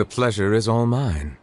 The pleasure is all mine.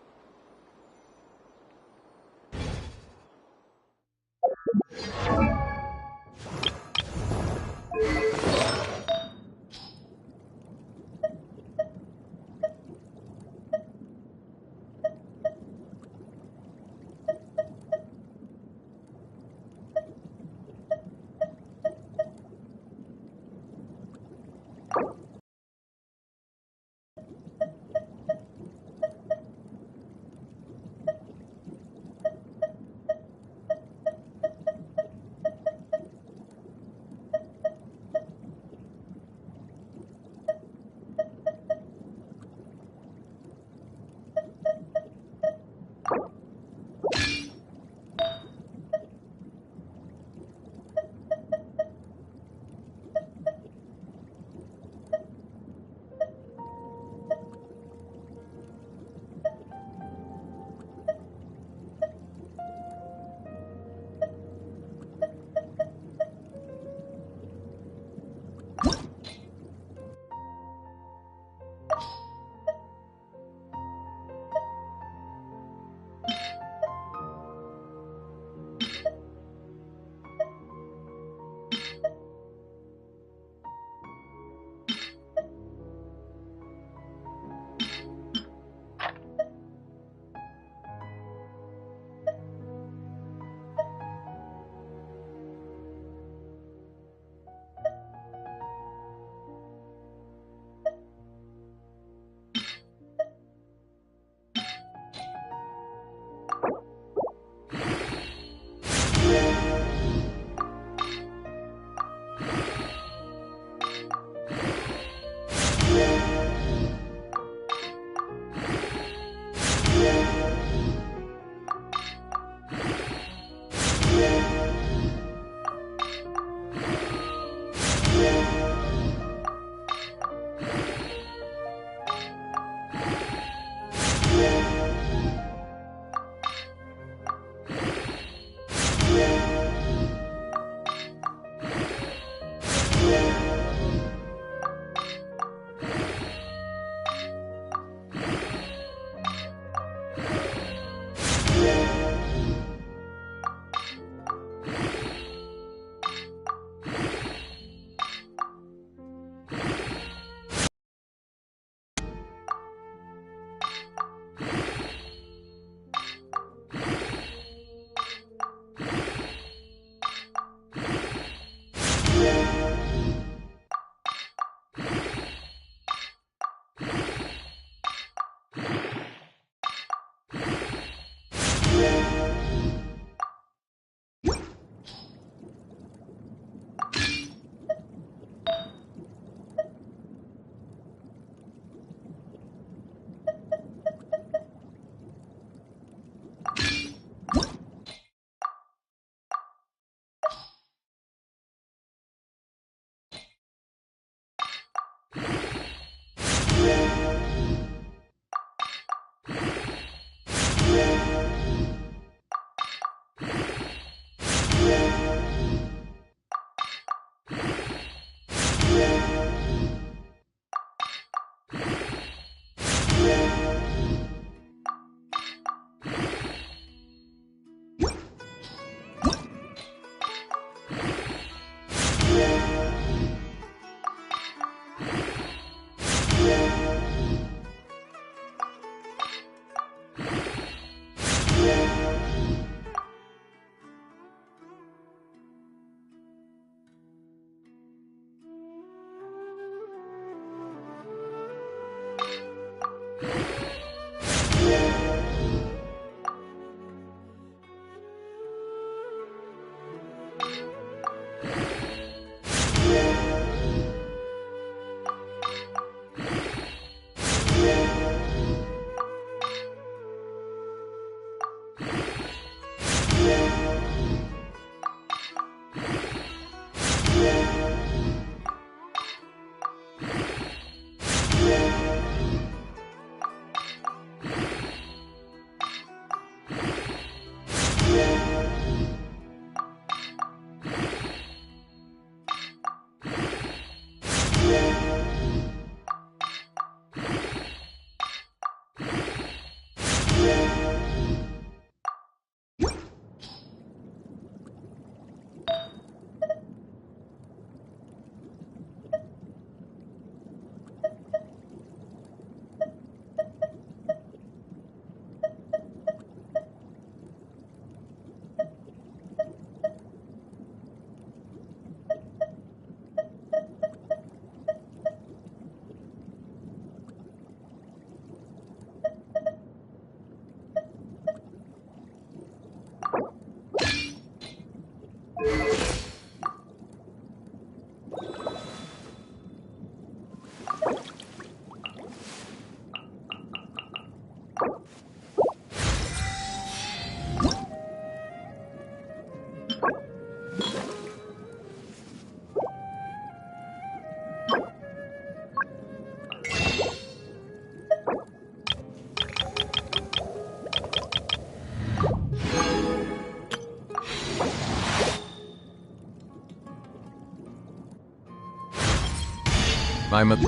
I'm a...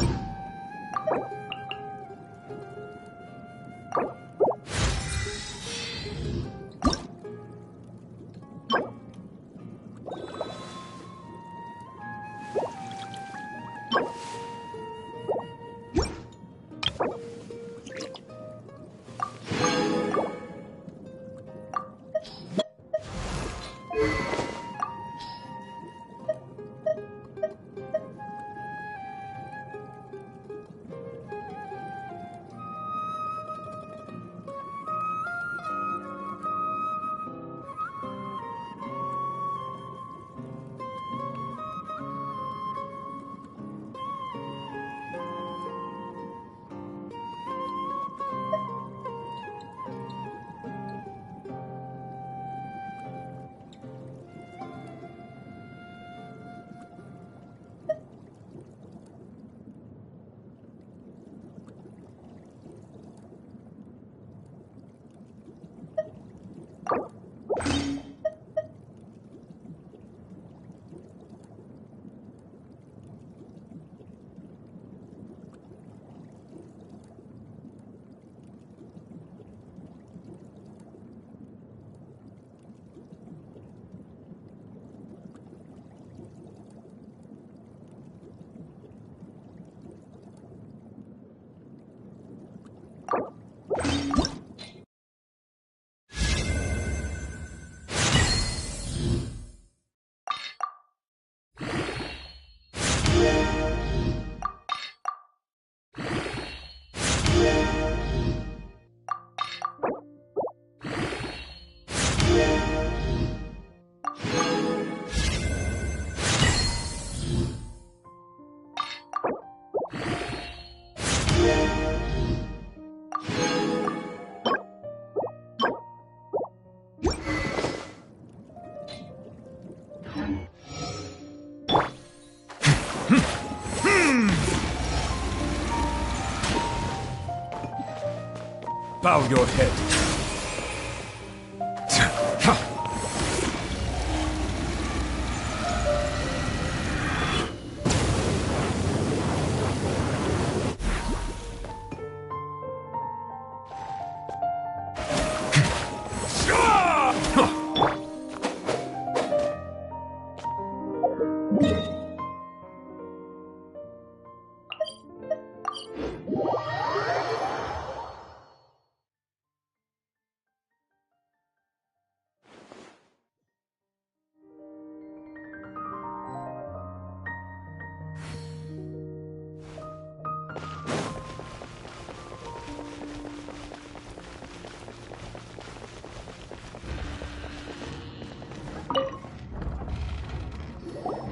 Bow your head.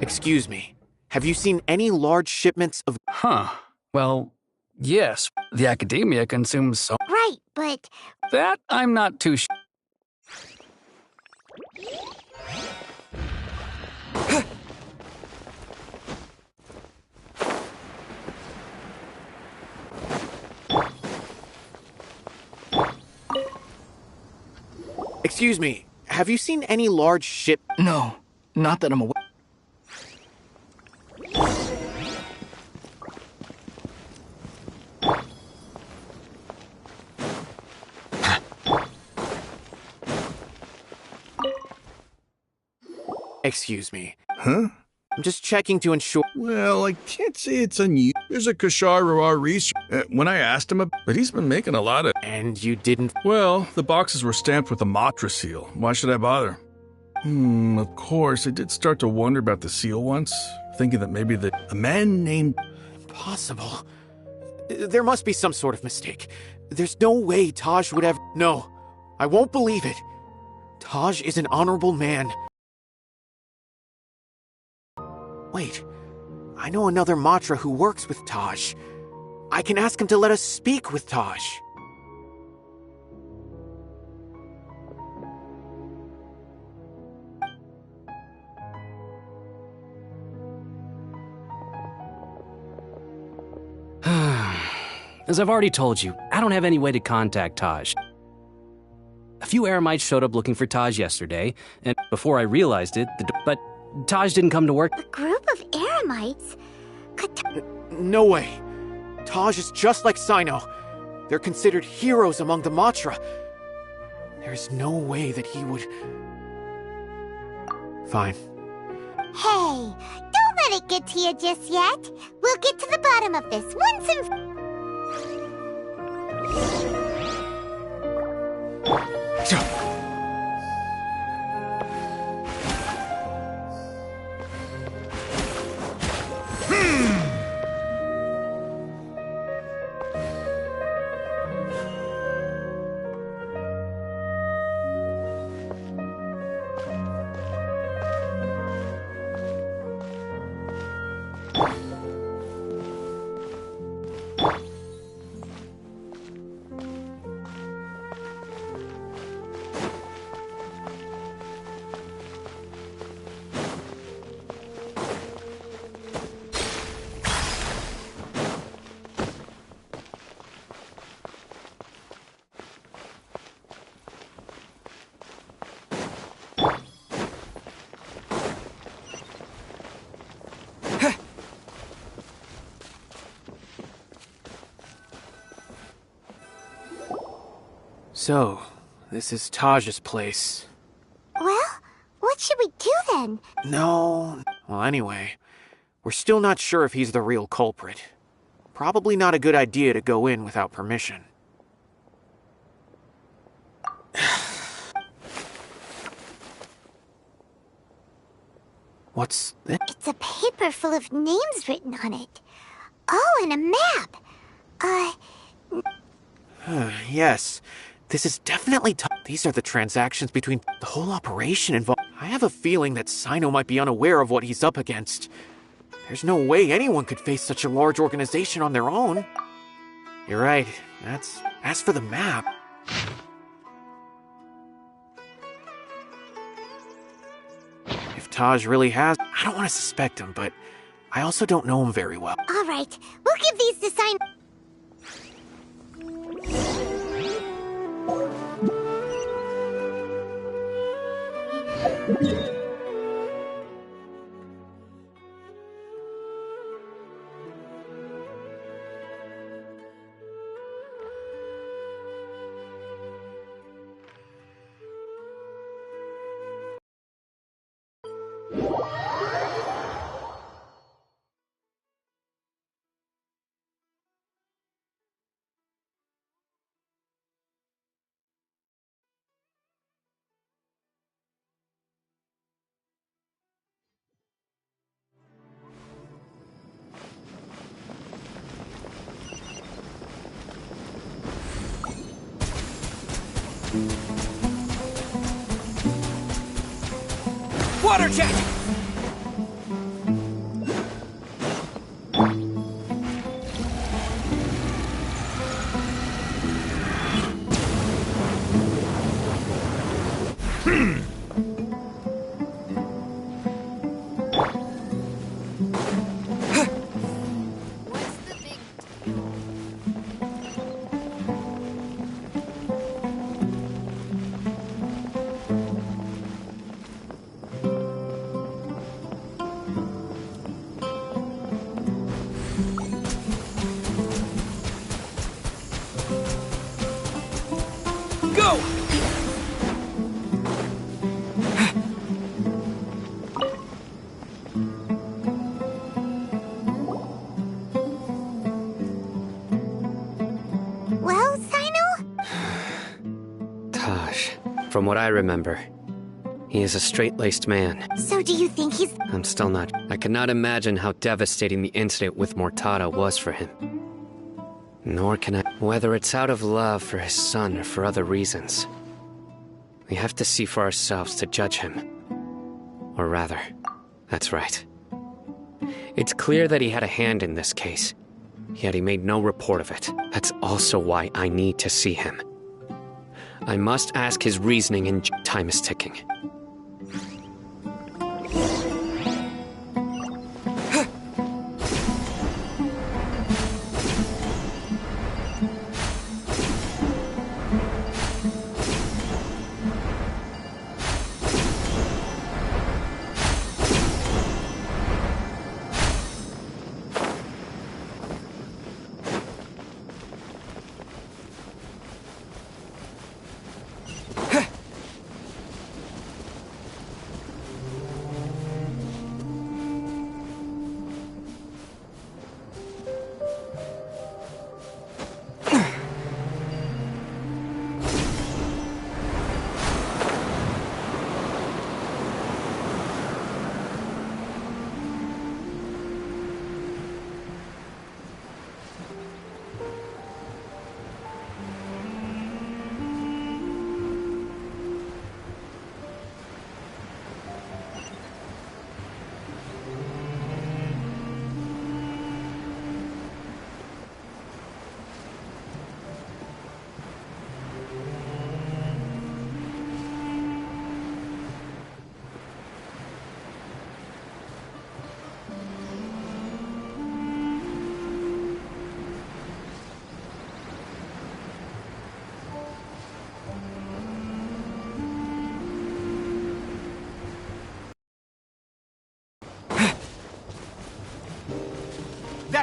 Excuse me, have you seen any large shipments of... Huh. Well, yes, the academia consumes so... Right, but... That I'm not too sure. Excuse me, have you seen any large ship... No, not that I'm aware. Excuse me. Huh? I'm just checking to ensure... Well, I can't say it's unusual. There's a Kashar research. When I asked him, but he's been making a lot of... And you didn't... Well, the boxes were stamped with a Matra seal. Why should I bother? Of course, I did start to wonder about the seal once, thinking that maybe a man named... Impossible. There must be some sort of mistake. There's no way Taj would ever... No, I won't believe it. Taj is an honorable man. Wait, I know another Matra who works with Taj. I can ask him to let us speak with Taj. As I've already told you, I don't have any way to contact Taj. A few Eremites showed up looking for Taj yesterday, and before I realized it, but Taj didn't come to work. A group of Eremites? No way. Taj is just like Sino. They're considered heroes among the Matra. There's no way that he would... Fine. Hey, don't let it get to you just yet. We'll get to the bottom of this once and... So, this is Taj's place. Well, what should we do then? No... Well, anyway, we're still not sure if he's the real culprit. Probably not a good idea to go in without permission. What's this? It's a paper full of names written on it. Oh, and a map. Yes. This is definitely These are the transactions between the whole operation involved. I have a feeling that Sino might be unaware of what he's up against. There's no way anyone could face such a large organization on their own. You're right. As for the map... If Taj really has... I don't want to suspect him, but I also don't know him very well. All right, we'll give these to Sino. Water jet! Go! Well, Sino? Taj, from what I remember, he is a straight-laced man. So do you think he's... I'm still not... I cannot imagine how devastating the incident with Mortada was for him. Nor can I... Whether it's out of love for his son or for other reasons. We have to see for ourselves to judge him. Or rather, that's right. It's clear that he had a hand in this case, yet he made no report of it. That's also why I need to see him. I must ask his reasoning, and time is ticking.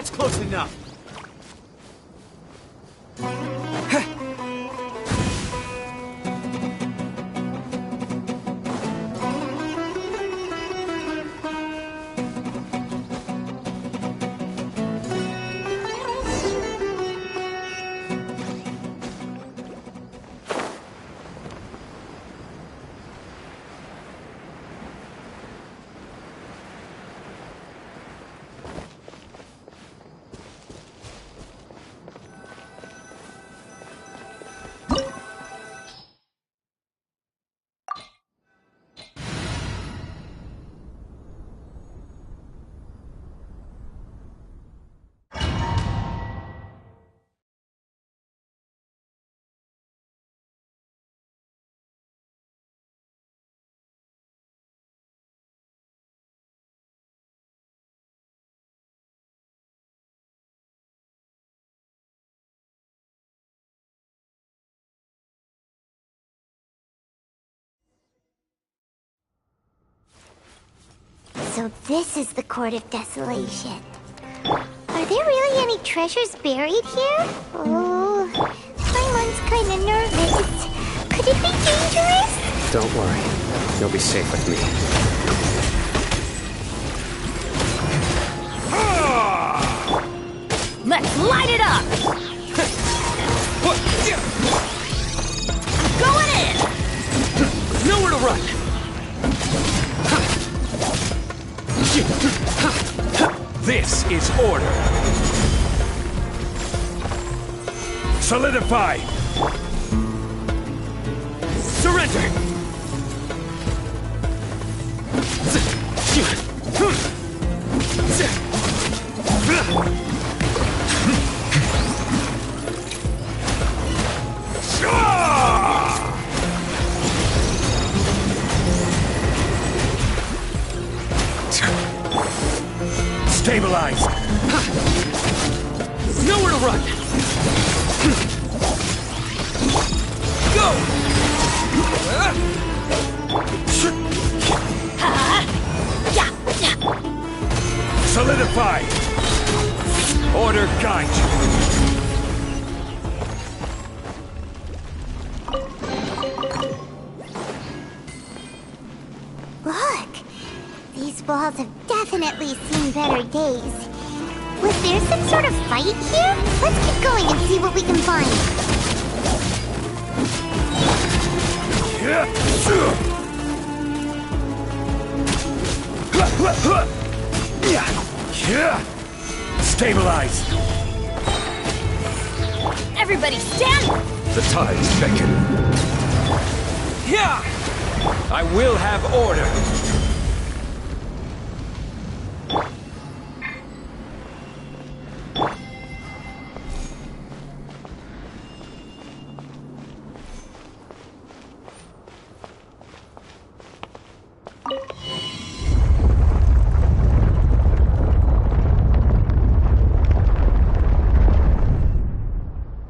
That's close enough. So this is the Court of Desolation. Are there really any treasures buried here? Oh, Paimon's kinda nervous. Could it be dangerous? Don't worry. You'll be safe with me. Let's light it up! I'm going in! Nowhere to run. This is order. Solidify. Surrender. Stabilize. Nowhere to run. Go. Solidify. Order guide you. Look! These walls have definitely seen better days. Was there some sort of fight here? Let's keep going and see what we can find. Stabilize. Everybody stand! The tides beckon. Yeah! I will have order.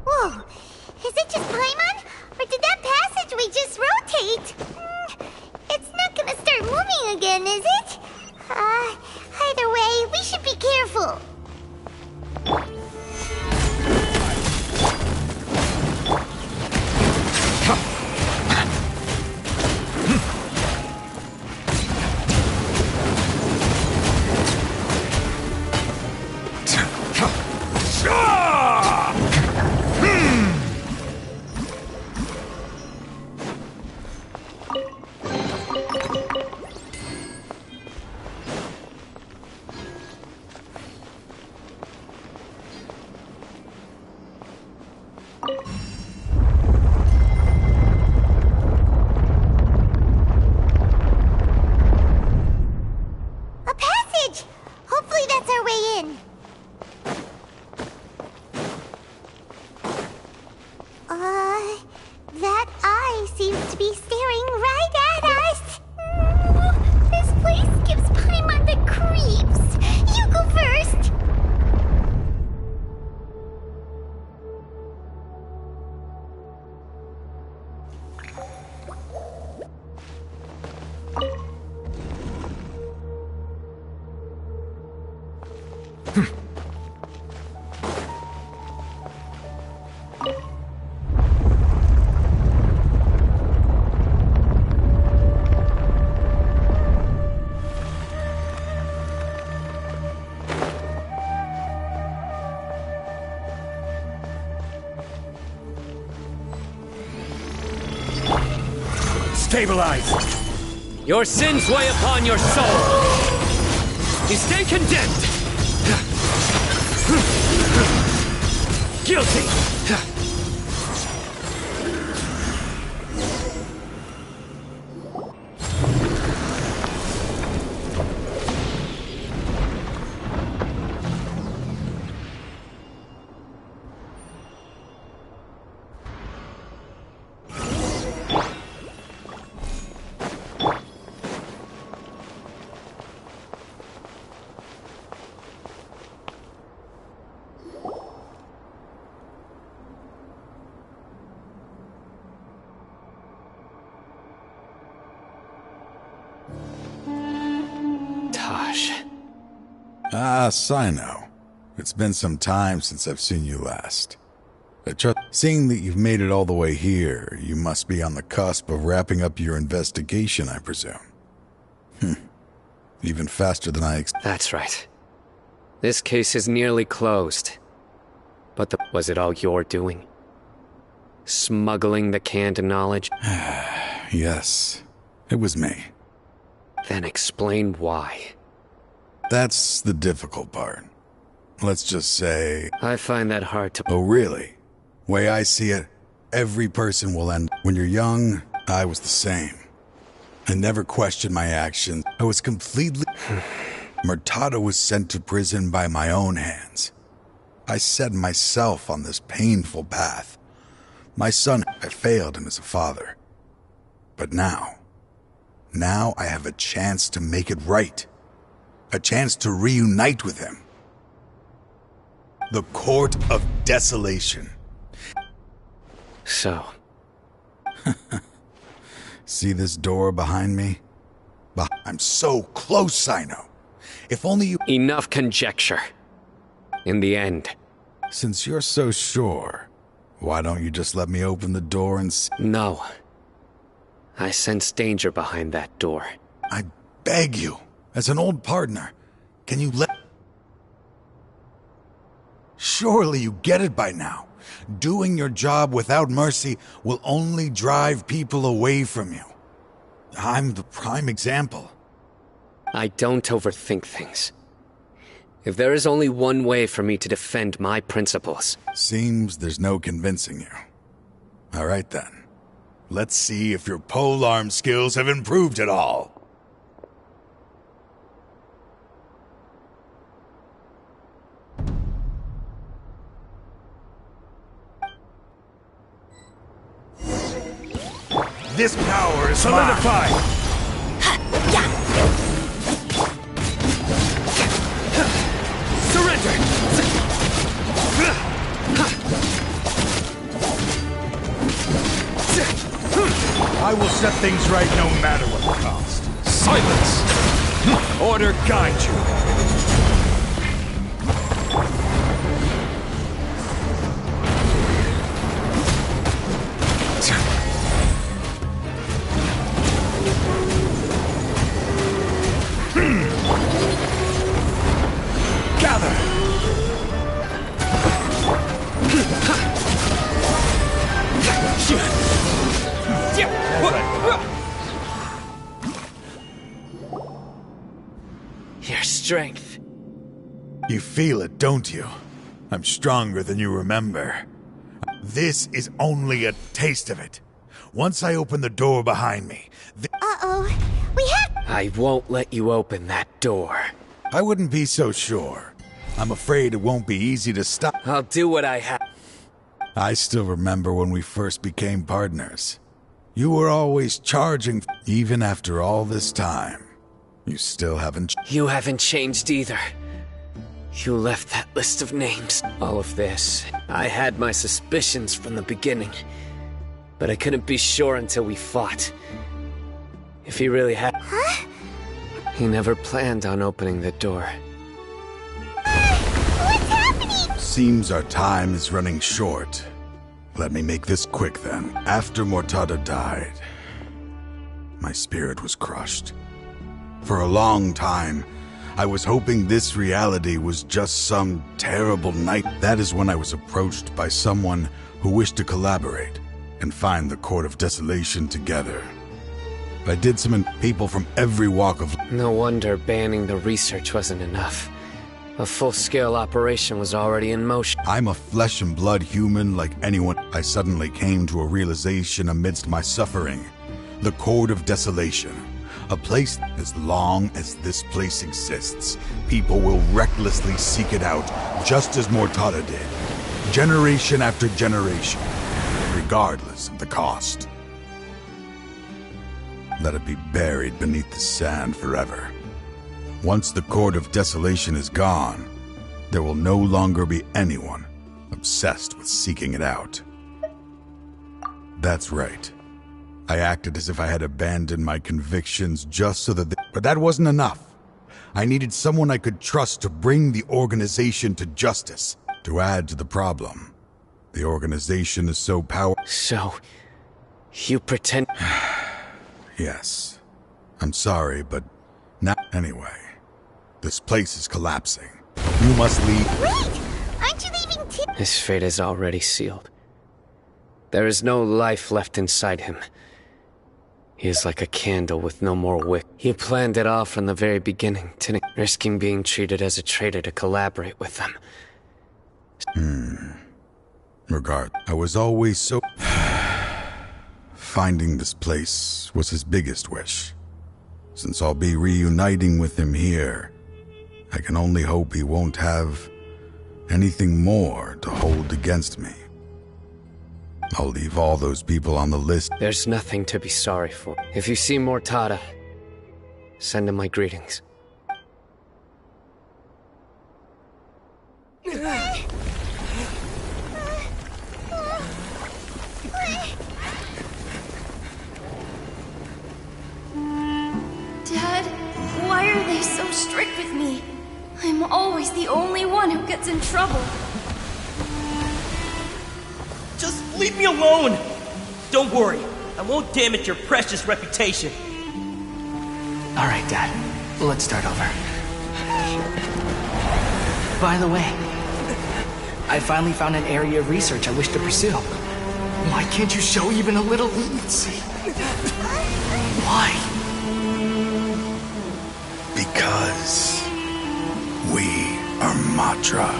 Whoa! Is it just Paimon? Or did that passageway just rotate? It's not gonna start moving again, is it? Either way, we should be careful. Stabilize! Your sins weigh upon your soul. You stay condemned. Guilty! Ah, Sino. It's been some time since I've seen you last. Seeing that you've made it all the way here, you must be on the cusp of wrapping up your investigation, I presume. Even faster than I expected. That's right. This case is nearly closed. But was it all your doing? Smuggling the canned knowledge? Yes, it was me. Then explain why. That's the difficult part. Let's just say... I find that hard to... Oh, really? Way I see it, every person will end... When you're young, I was the same. I never questioned my actions. I was completely... Murtada was sent to prison by my own hands. I set myself on this painful path. My son, I failed him as a father. But now I have a chance to make it right. A chance to reunite with him. The Court of Desolation. So... See this door behind me? I'm so close, Sino. If only you... Enough conjecture. In the end... Since you're so sure, why don't you just let me open the door and... No. I sense danger behind that door. I beg you. As an old partner, can you let... Surely you get it by now. Doing your job without mercy will only drive people away from you. I'm the prime example. I don't overthink things. If there is only one way for me to defend my principles... Seems there's no convincing you. All right then. Let's see if your polearm skills have improved at all. This power is Solidify! Surrender! I will set things right no matter what the cost. Silence! Order guide you. Gather! Your strength. You feel it, don't you? I'm stronger than you remember. This is only a taste of it. Once I open the door behind me... Uh-oh. We have... I won't let you open that door. I wouldn't be so sure. I'm afraid it won't be easy to stop. I'll do what I have. I still remember when we first became partners. You were always charging, even after all this time. You still haven't... You haven't changed either. You left that list of names. All of this. I had my suspicions from the beginning. But I couldn't be sure until we fought. If he really had... Huh? He never planned on opening the door. What's happening? Seems our time is running short. Let me make this quick then. After Murtada died, my spirit was crushed. For a long time, I was hoping this reality was just some terrible night. That is when I was approached by someone who wished to collaborate and find the Court of Desolation together. I did summon people from every walk of life. No wonder banning the research wasn't enough. A full-scale operation was already in motion. I'm a flesh and blood human like anyone. I suddenly came to a realization amidst my suffering. The Court of Desolation. A place, as long as this place exists, people will recklessly seek it out, just as Mortada did. Generation after generation, regardless of the cost. Let it be buried beneath the sand forever. Once the Court of Desolation is gone, there will no longer be anyone obsessed with seeking it out. That's right. I acted as if I had abandoned my convictions just so that but that wasn't enough. I needed someone I could trust to bring the organization to justice. To add to the problem, the organization is so powerful. So, you pretend... Yes. I'm sorry, but now... Anyway, this place is collapsing. You must leave. Wait! Aren't you leaving too? His fate is already sealed. There is no life left inside him. He is like a candle with no more wick. He planned it all from the very beginning, risking being treated as a traitor to collaborate with them. I was always so... Finding this place was his biggest wish. Since I'll be reuniting with him here, I can only hope he won't have anything more to hold against me. I'll leave all those people on the list. There's nothing to be sorry for. If you see Mortada, send him my greetings. Dad, why are they so strict with me? I'm always the only one who gets in trouble. Just leave me alone! Don't worry, I won't damage your precious reputation. Alright, Dad. Let's start over. By the way, I finally found an area of research I wish to pursue. Why can't you show even a little leniency? Why? Because we are Matra.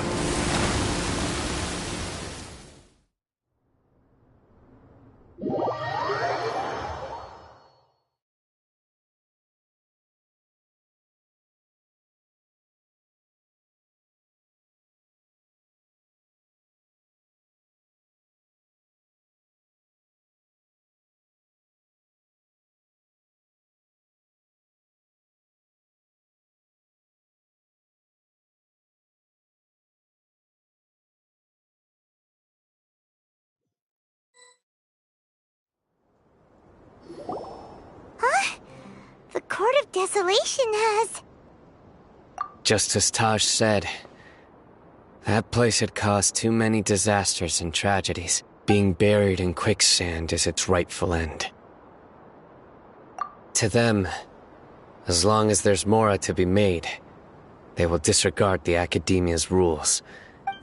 The Court of Desolation has... Just as Taj said, that place had caused too many disasters and tragedies. Being buried in quicksand is its rightful end. To them, as long as there's more to be made, they will disregard the Academia's rules.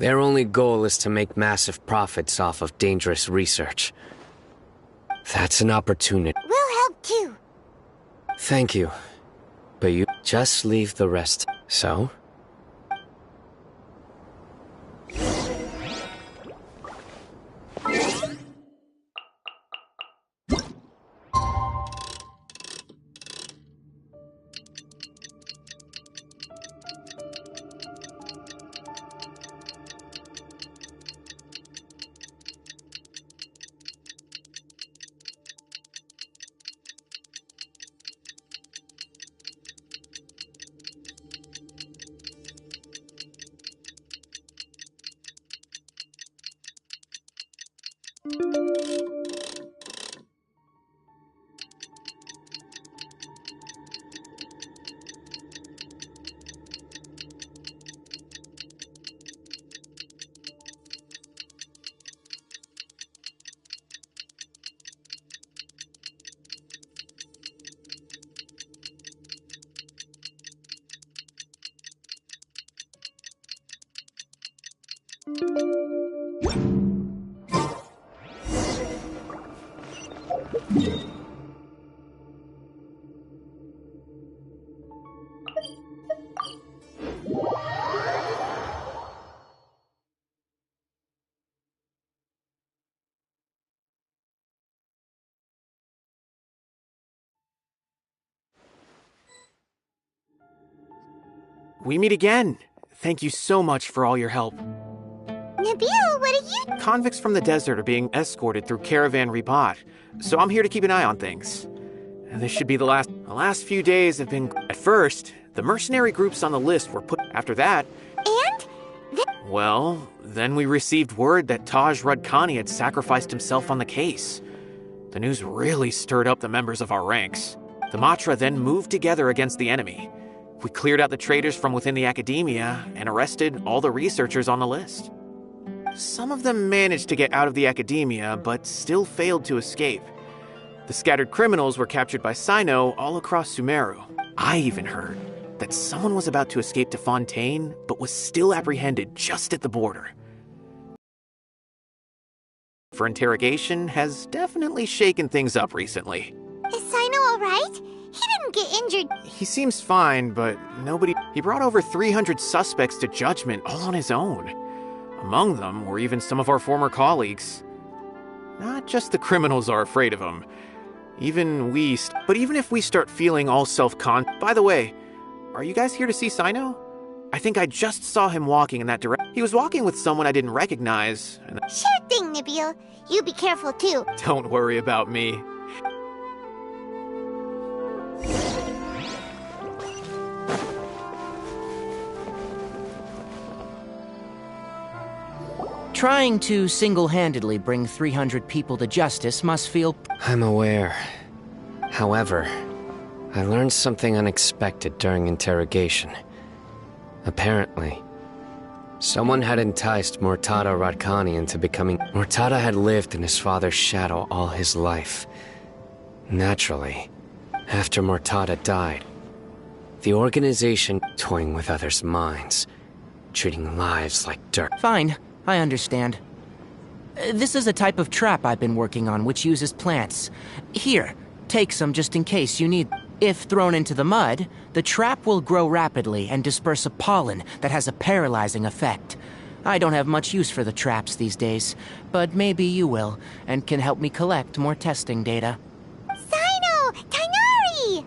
Their only goal is to make massive profits off of dangerous research. That's an opportunity. We'll help too. Thank you. But you just leave the rest. So? we meet again. Thank you so much for all your help. Nabil, what are you... Convicts from the desert are being escorted through Caravan Ribat, so I'm here to keep an eye on things. And this should be the last... The last few days have been... At first, the mercenary groups on the list were put... After that... And? Well, then we received word that Taj Rudkani had sacrificed himself on the case. The news really stirred up the members of our ranks. The Matra then moved together against the enemy. We cleared out the traitors from within the academia and arrested all the researchers on the list. Some of them managed to get out of the academia, but still failed to escape. The scattered criminals were captured by Sino all across Sumeru. I even heard that someone was about to escape to Fontaine, but was still apprehended just at the border. For interrogation has definitely shaken things up recently. Is Sino alright? He didn't get injured. He seems fine, but nobody... He brought over 300 suspects to judgment all on his own. Among them were even some of our former colleagues. Not just the criminals are afraid of him. But even if we start feeling all By the way, are you guys here to see Sino? I think I just saw him walking in that direction. He was walking with someone I didn't recognize. And... Sure thing, Nabil. You be careful too. Don't worry about me. Trying to single-handedly bring 300 people to justice must feel... I'm aware. However, I learned something unexpected during interrogation. Apparently, someone had enticed Murtada Radkani into becoming... Murtada had lived in his father's shadow all his life. Naturally, after Murtada died, the organization toying with others' minds, treating lives like dirt. Fine, I understand. This is a type of trap I've been working on which uses plants. Here, take some just in case you need... If thrown into the mud, the trap will grow rapidly and disperse a pollen that has a paralyzing effect. I don't have much use for the traps these days, but maybe you will, and can help me collect more testing data. Sino! Tainari!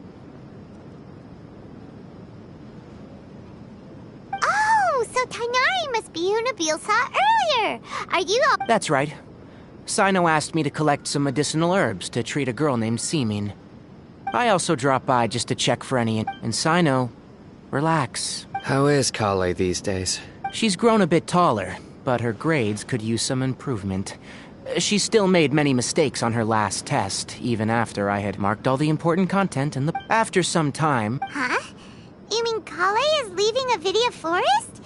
Oh, so Tainari must be who Nabil saw earlier! Are you all... That's right. Sino asked me to collect some medicinal herbs to treat a girl named Semin. I also dropped by just to check for any... And Sino, relax. How is Kale these days? She's grown a bit taller, but her grades could use some improvement. She still made many mistakes on her last test, even after I had marked all the important content in the... After some time... Huh? You mean Kale is leaving Avidia Forest?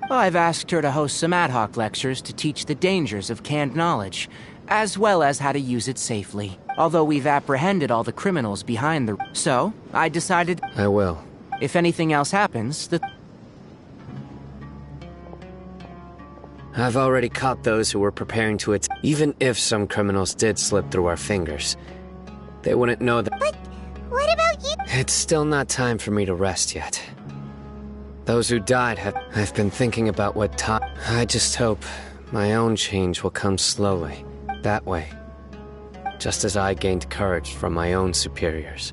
I've asked her to host some ad hoc lectures to teach the dangers of canned knowledge, as well as how to use it safely. Although we've apprehended all the criminals behind the... So, I decided... I will. If anything else happens, I've already caught those who were preparing to it. Even if some criminals did slip through our fingers, they wouldn't know that... But what about you? It's still not time for me to rest yet. Those who died have... I've been thinking about what time... I just hope my own change will come slowly. That way. Just as I gained courage from my own superiors.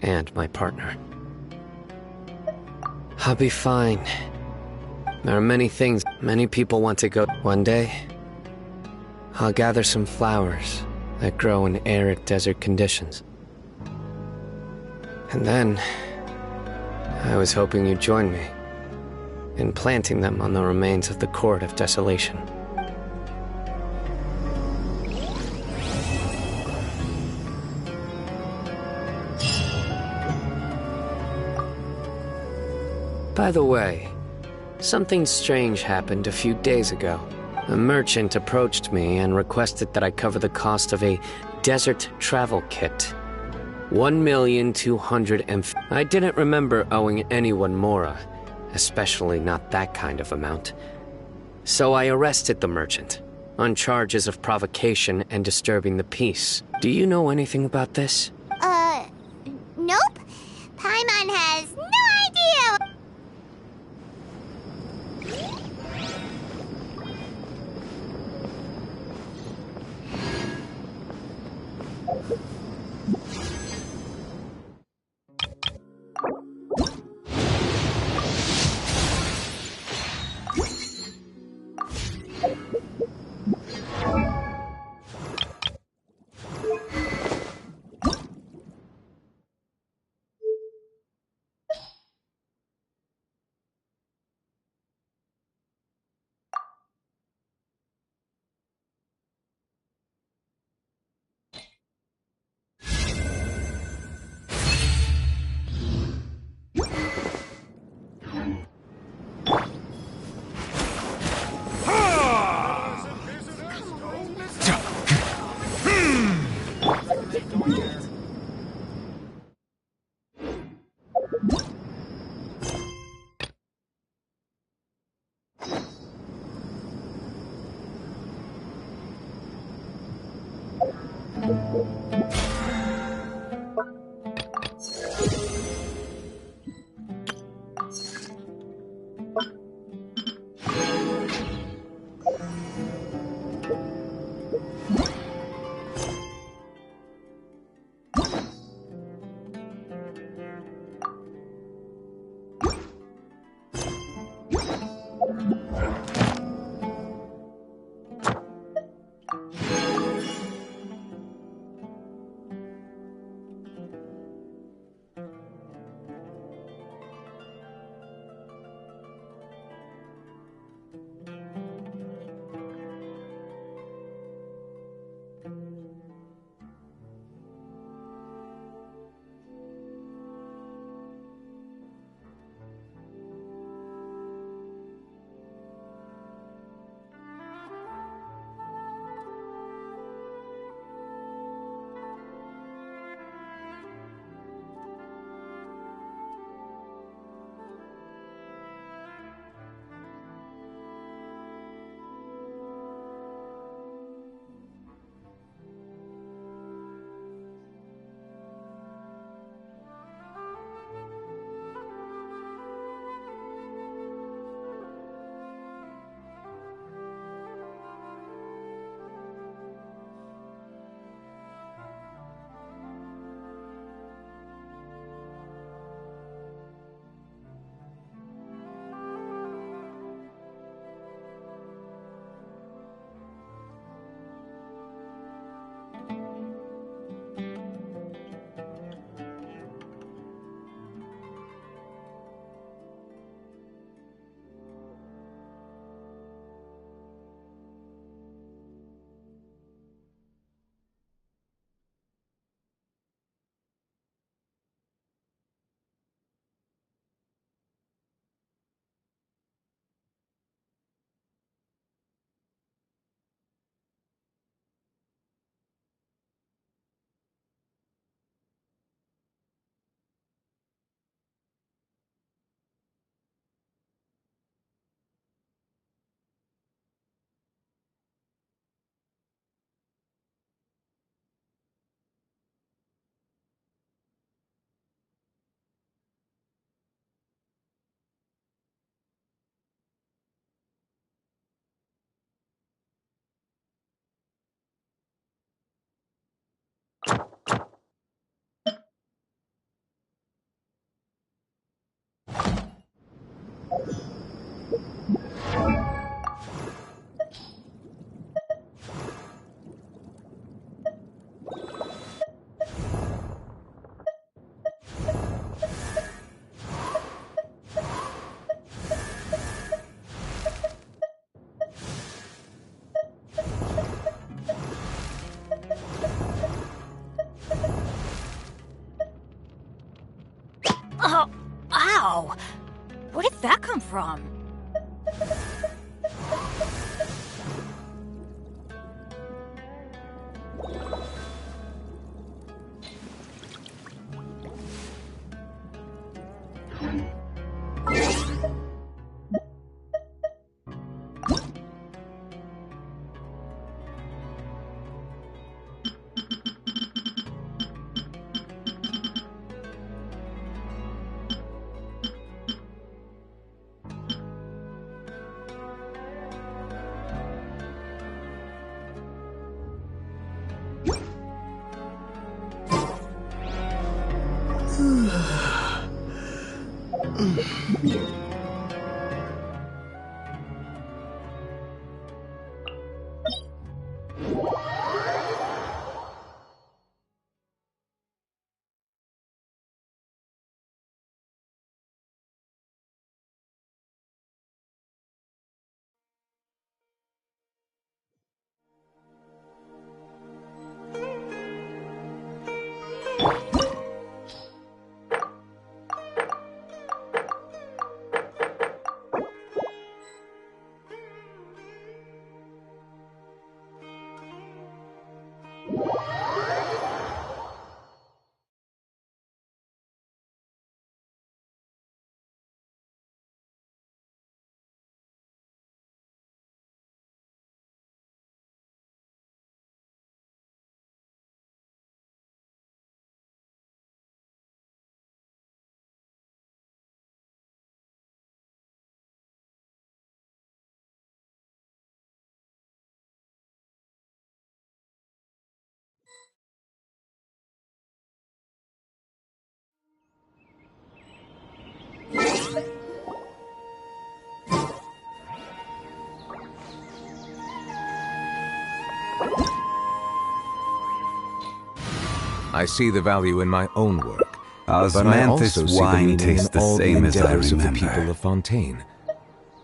And my partner. I'll be fine. There are many things many people want to go. One day, I'll gather some flowers that grow in arid desert conditions. And then, I was hoping you'd join me in planting them on the remains of the Court of Desolation. By the way, something strange happened a few days ago. A merchant approached me and requested that I cover the cost of a desert travel kit. 1,200,000. I didn't remember owing anyone Mora, especially not that kind of amount. So I arrested the merchant, on charges of provocation and disturbing the peace. Do you know anything about this? Nope. Paimon has no idea! Oh, ow! Where did that come from? I see the value in my own work, but I Osmanthus also see the wine meaning tastes in the all the same as I endeavors of the remember. people of Fontaine.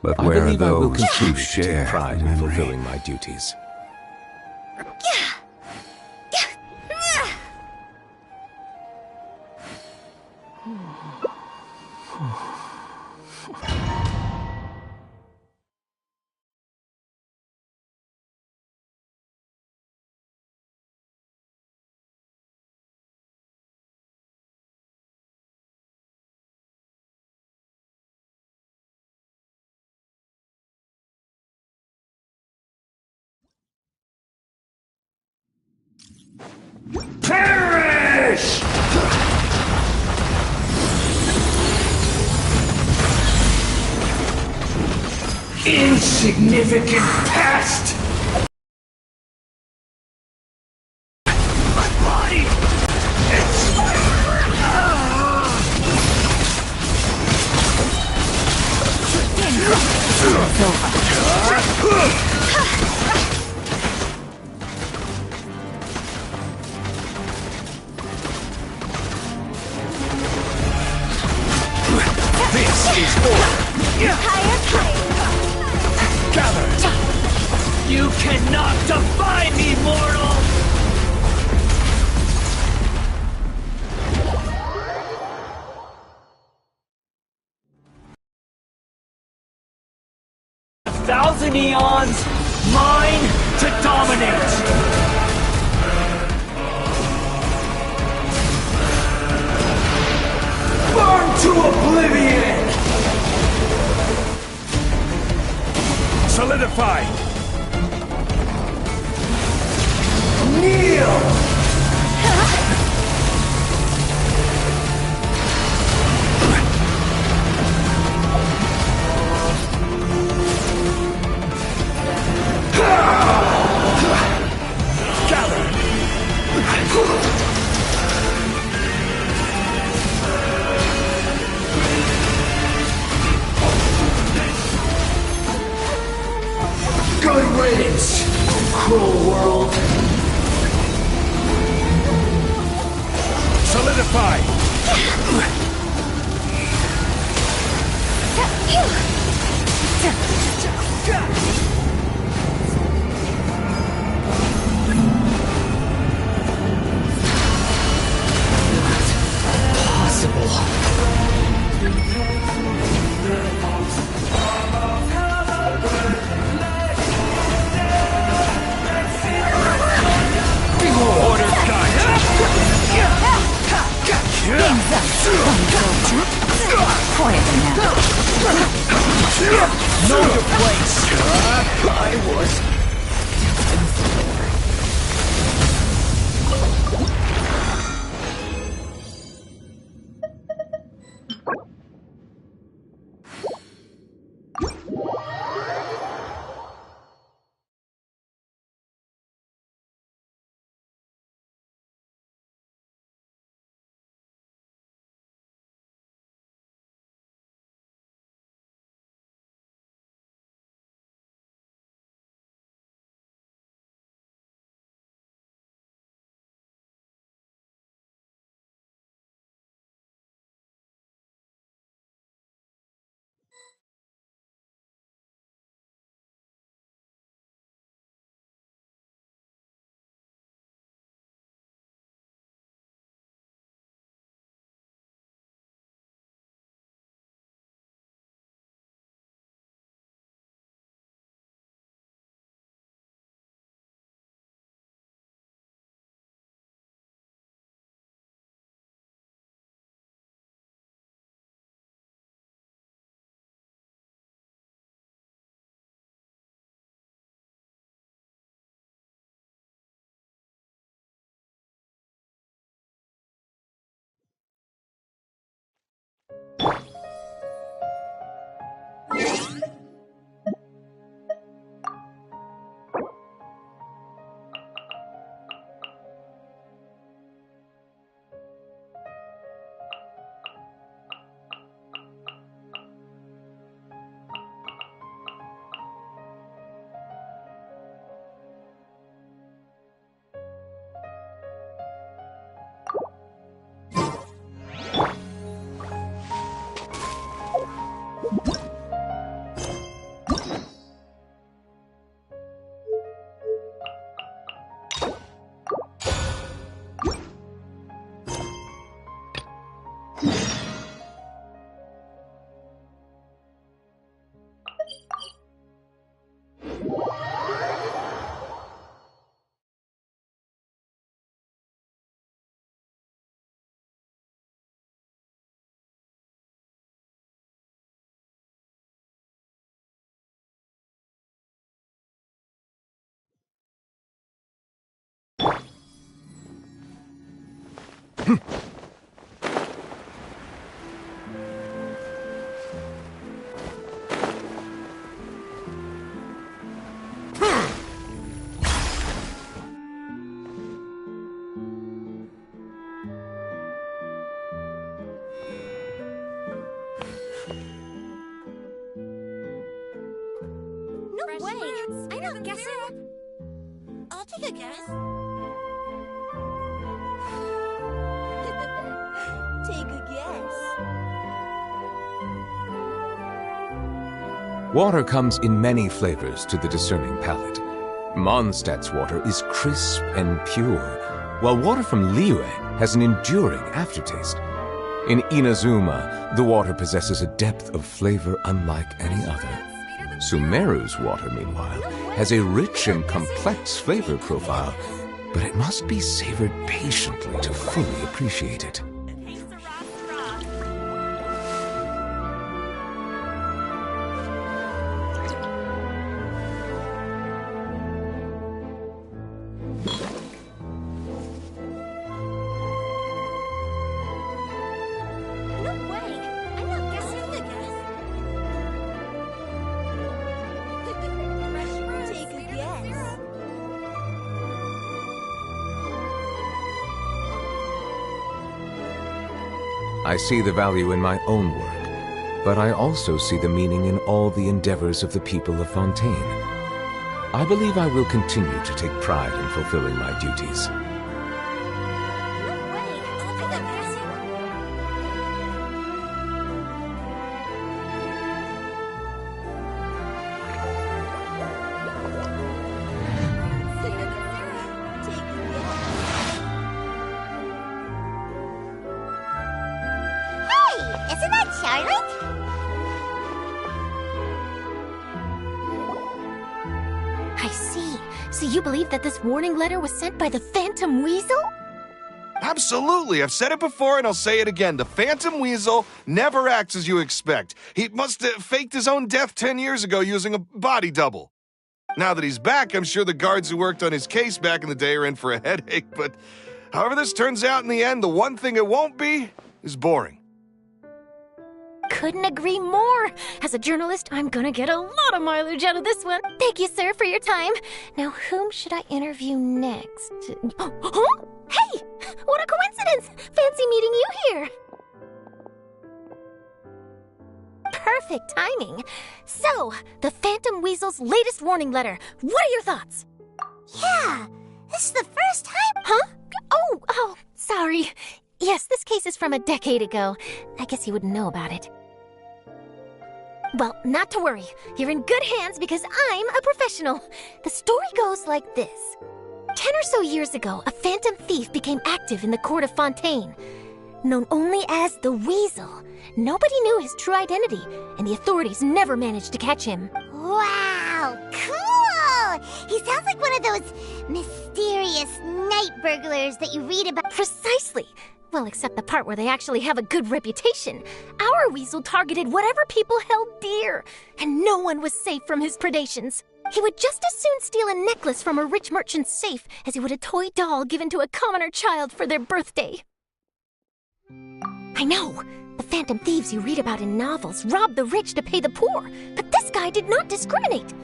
But I where are believe I will those continue who to share take pride the in memory? fulfilling my duties. Perish! Insignificant pest! My body! This is order! Gather! You cannot defy me, mortal! A thousand eons, mine to dominate! Burn to oblivion! Solidify! Kneel! Good riddance, cruel world. Solidify. Possible. Quietly now. Know your place. I was. No way! I'm not guessing. I'll take a guess. Take a guess. Water comes in many flavors to the discerning palate. Mondstadt's water is crisp and pure, while water from Liyue has an enduring aftertaste. In Inazuma, the water possesses a depth of flavor unlike any other. Sumeru's water, meanwhile, has a rich and complex flavor profile, but it must be savored patiently to fully appreciate it. I see the value in my own work, but I also see the meaning in all the endeavors of the people of Fontaine. I believe I will continue to take pride in fulfilling my duties. So you believe that this warning letter was sent by the Phantom Weasel? Absolutely. I've said it before and I'll say it again. The Phantom Weasel never acts as you expect. He must have faked his own death 10 years ago using a body double. Now that he's back, I'm sure the guards who worked on his case back in the day are in for a headache, but however this turns out in the end, the one thing it won't be is boring. Couldn't agree more. As a journalist, I'm gonna get a lot of mileage out of this one. Thank you, sir, for your time. Now, whom should I interview next? Huh? Hey! What a coincidence! Fancy meeting you here. Perfect timing. So, the Phantom Weasel's latest warning letter. What are your thoughts? Yeah, this is the first time. Huh? Oh, sorry. Yes, this case is from a decade ago. I guess you wouldn't know about it. Well, not to worry. You're in good hands because I'm a professional. The story goes like this. 10 or so years ago, a phantom thief became active in the court of Fontaine. Known only as the Weasel, nobody knew his true identity, and the authorities never managed to catch him. Wow, cool! He sounds like one of those mysterious night burglars that you read about. Precisely. Well, except the part where they actually have a good reputation. Our Weasel targeted whatever people held dear, and no one was safe from his predations. He would just as soon steal a necklace from a rich merchant's safe as he would a toy doll given to a commoner child for their birthday. I know! The phantom thieves you read about in novels rob the rich to pay the poor, but this guy did not discriminate.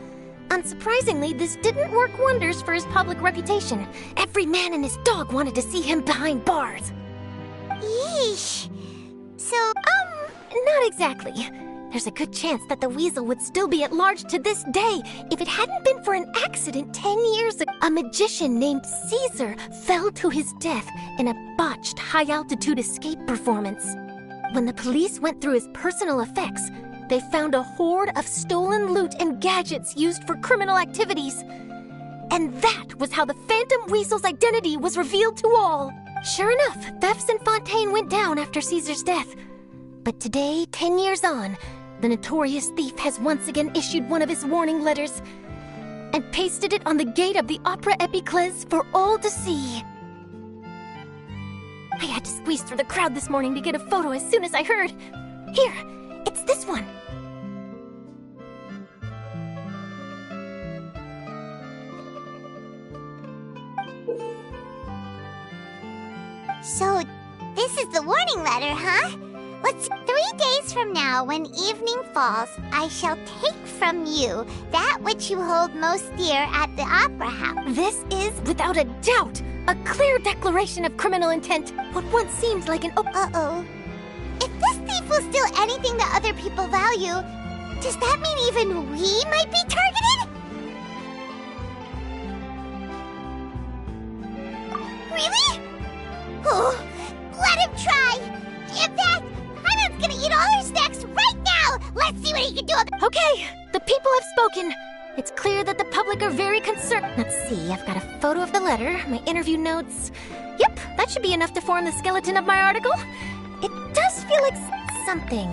Unsurprisingly, this didn't work wonders for his public reputation. Every man and his dog wanted to see him behind bars. Yeesh. So, not exactly. There's a good chance that the Weasel would still be at large to this day if it hadn't been for an accident 10 years ago. A magician named Caesar fell to his death in a botched high-altitude escape performance. When the police went through his personal effects, they found a hoard of stolen loot and gadgets used for criminal activities. And that was how the Phantom Weasel's identity was revealed to all. Sure enough, thefts in Fontaine went down after Caesar's death. But today, 10 years on, the notorious thief has once again issued one of his warning letters and pasted it on the gate of the Opera Epiclese for all to see. I had to squeeze through the crowd this morning to get a photo as soon as I heard. Here, it's this one. So, this is the warning letter, huh? Let's see. 3 days from now, when evening falls, I shall take from you that which you hold most dear at the Opera House. This is, without a doubt, a clear declaration of criminal intent. What once seemed like an Uh-oh. If this thief will steal anything that other people value, does that mean even we might be targeted? Really? Oh, let him try! In fact, Hyman's gonna eat all our snacks right now! Let's see what he can do about it! Okay, the people have spoken. It's clear that the public are very concerned. Let's see, I've got a photo of the letter, my interview notes. Yep, that should be enough to form the skeleton of my article. It does feel like something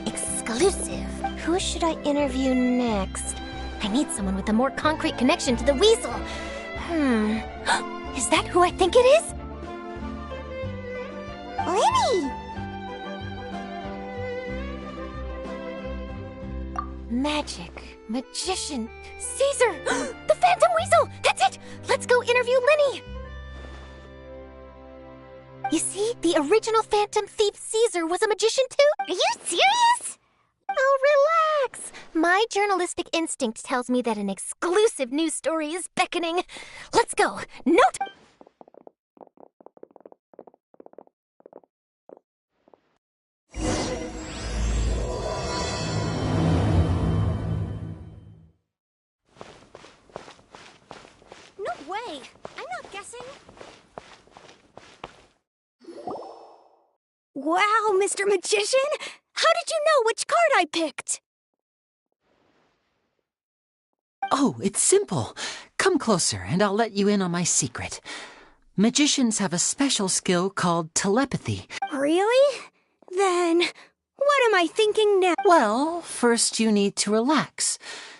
exclusive. Who should I interview next? I need someone with a more concrete connection to the Weasel. Is that who I think it is? Lenny! Magic, magician, Caesar, the Phantom Weasel! That's it! Let's go interview Lenny! You see, the original Phantom Thief Caesar was a magician too? Are you serious? Oh, relax! My journalistic instinct tells me that an exclusive news story is beckoning. Let's go! Note! No way! I'm not guessing. Wow, Mr. Magician! How did you know which card I picked? Oh, it's simple. Come closer and I'll let you in on my secret. Magicians have a special skill called telepathy. Really? Then, what am I thinking now? Well, first you need to relax,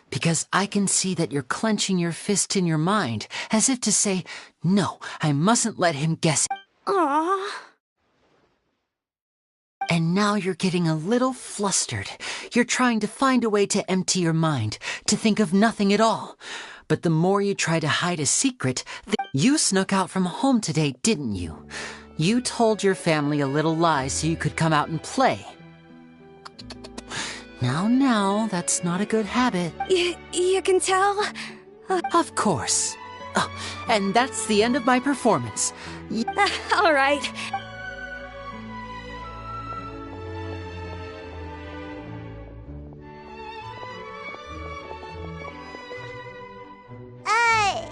because I can see that you're clenching your fist in your mind, as if to say, no, I mustn't let him guess it. Aww. And now you're getting a little flustered. You're trying to find a way to empty your mind, to think of nothing at all. But the more you try to hide a secret, you snuck out from home today, didn't you? You told your family a little lie so you could come out and play. Now, that's not a good habit. You can tell? Of course. Oh, and that's the end of my performance. All right. Hey!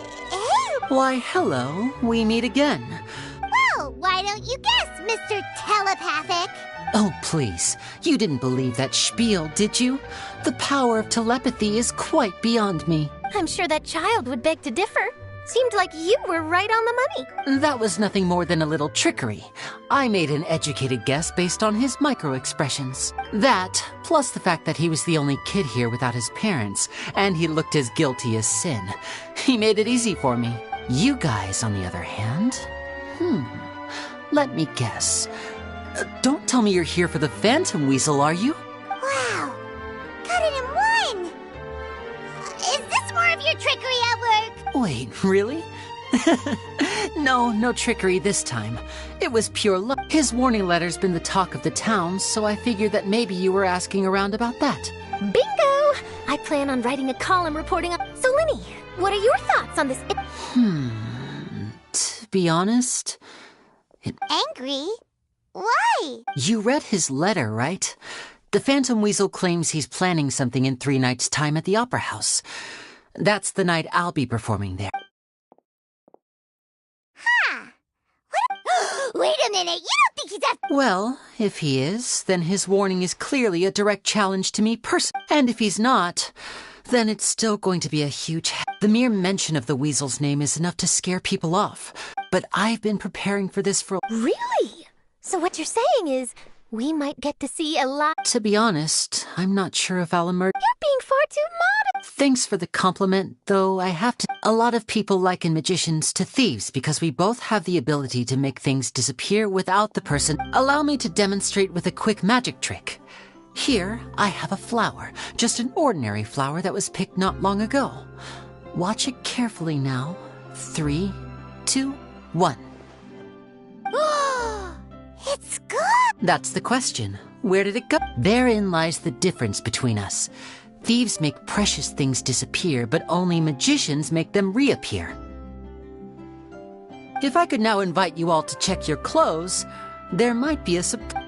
Why, hello. We meet again. Well, why don't you guess, Mr. Telepathic? Oh, please. You didn't believe that spiel, did you? The power of telepathy is quite beyond me. I'm sure that child would beg to differ. Seemed like you were right on the money. That was nothing more than a little trickery. I made an educated guess based on his micro-expressions. That, plus the fact that he was the only kid here without his parents, and he looked as guilty as sin. He made it easy for me. You guys, on the other hand... Let me guess. Don't tell me you're here for the Phantom Weasel, are you? Wow! Got it in one! Is this more of your trickery at work? Wait, really? No trickery this time. It was pure luck. His warning letter's been the talk of the town, so I figured that maybe you were asking around about that. Bingo! I plan on writing a column reporting on... So, Linny, what are your thoughts on this? To be honest... Angry? Why? You read his letter, right? The Phantom Weasel claims he's planning something in 3 nights' time at the Opera House. That's the night I'll be performing there. Huh. Wait a minute, you don't think he's a... Well, if he is, then his warning is clearly a direct challenge to me personally. And if he's not, then it's still going to be a huge... The mere mention of the Weasel's name is enough to scare people off. But I've been preparing for this for... Really? So what you're saying is, we might get to see a lot... To be honest, I'm not sure if I'll emerge... You're being far too modest. Thanks for the compliment, though I have to... A lot of people liken magicians to thieves because we both have the ability to make things disappear without the person. Allow me to demonstrate with a quick magic trick. Here, I have a flower, just an ordinary flower that was picked not long ago. Watch it carefully now. 3, 2, 1. It's good! That's the question. Where did it go? Therein lies the difference between us. Thieves make precious things disappear, but only magicians make them reappear. If I could now invite you all to check your clothes, there might be a surprise.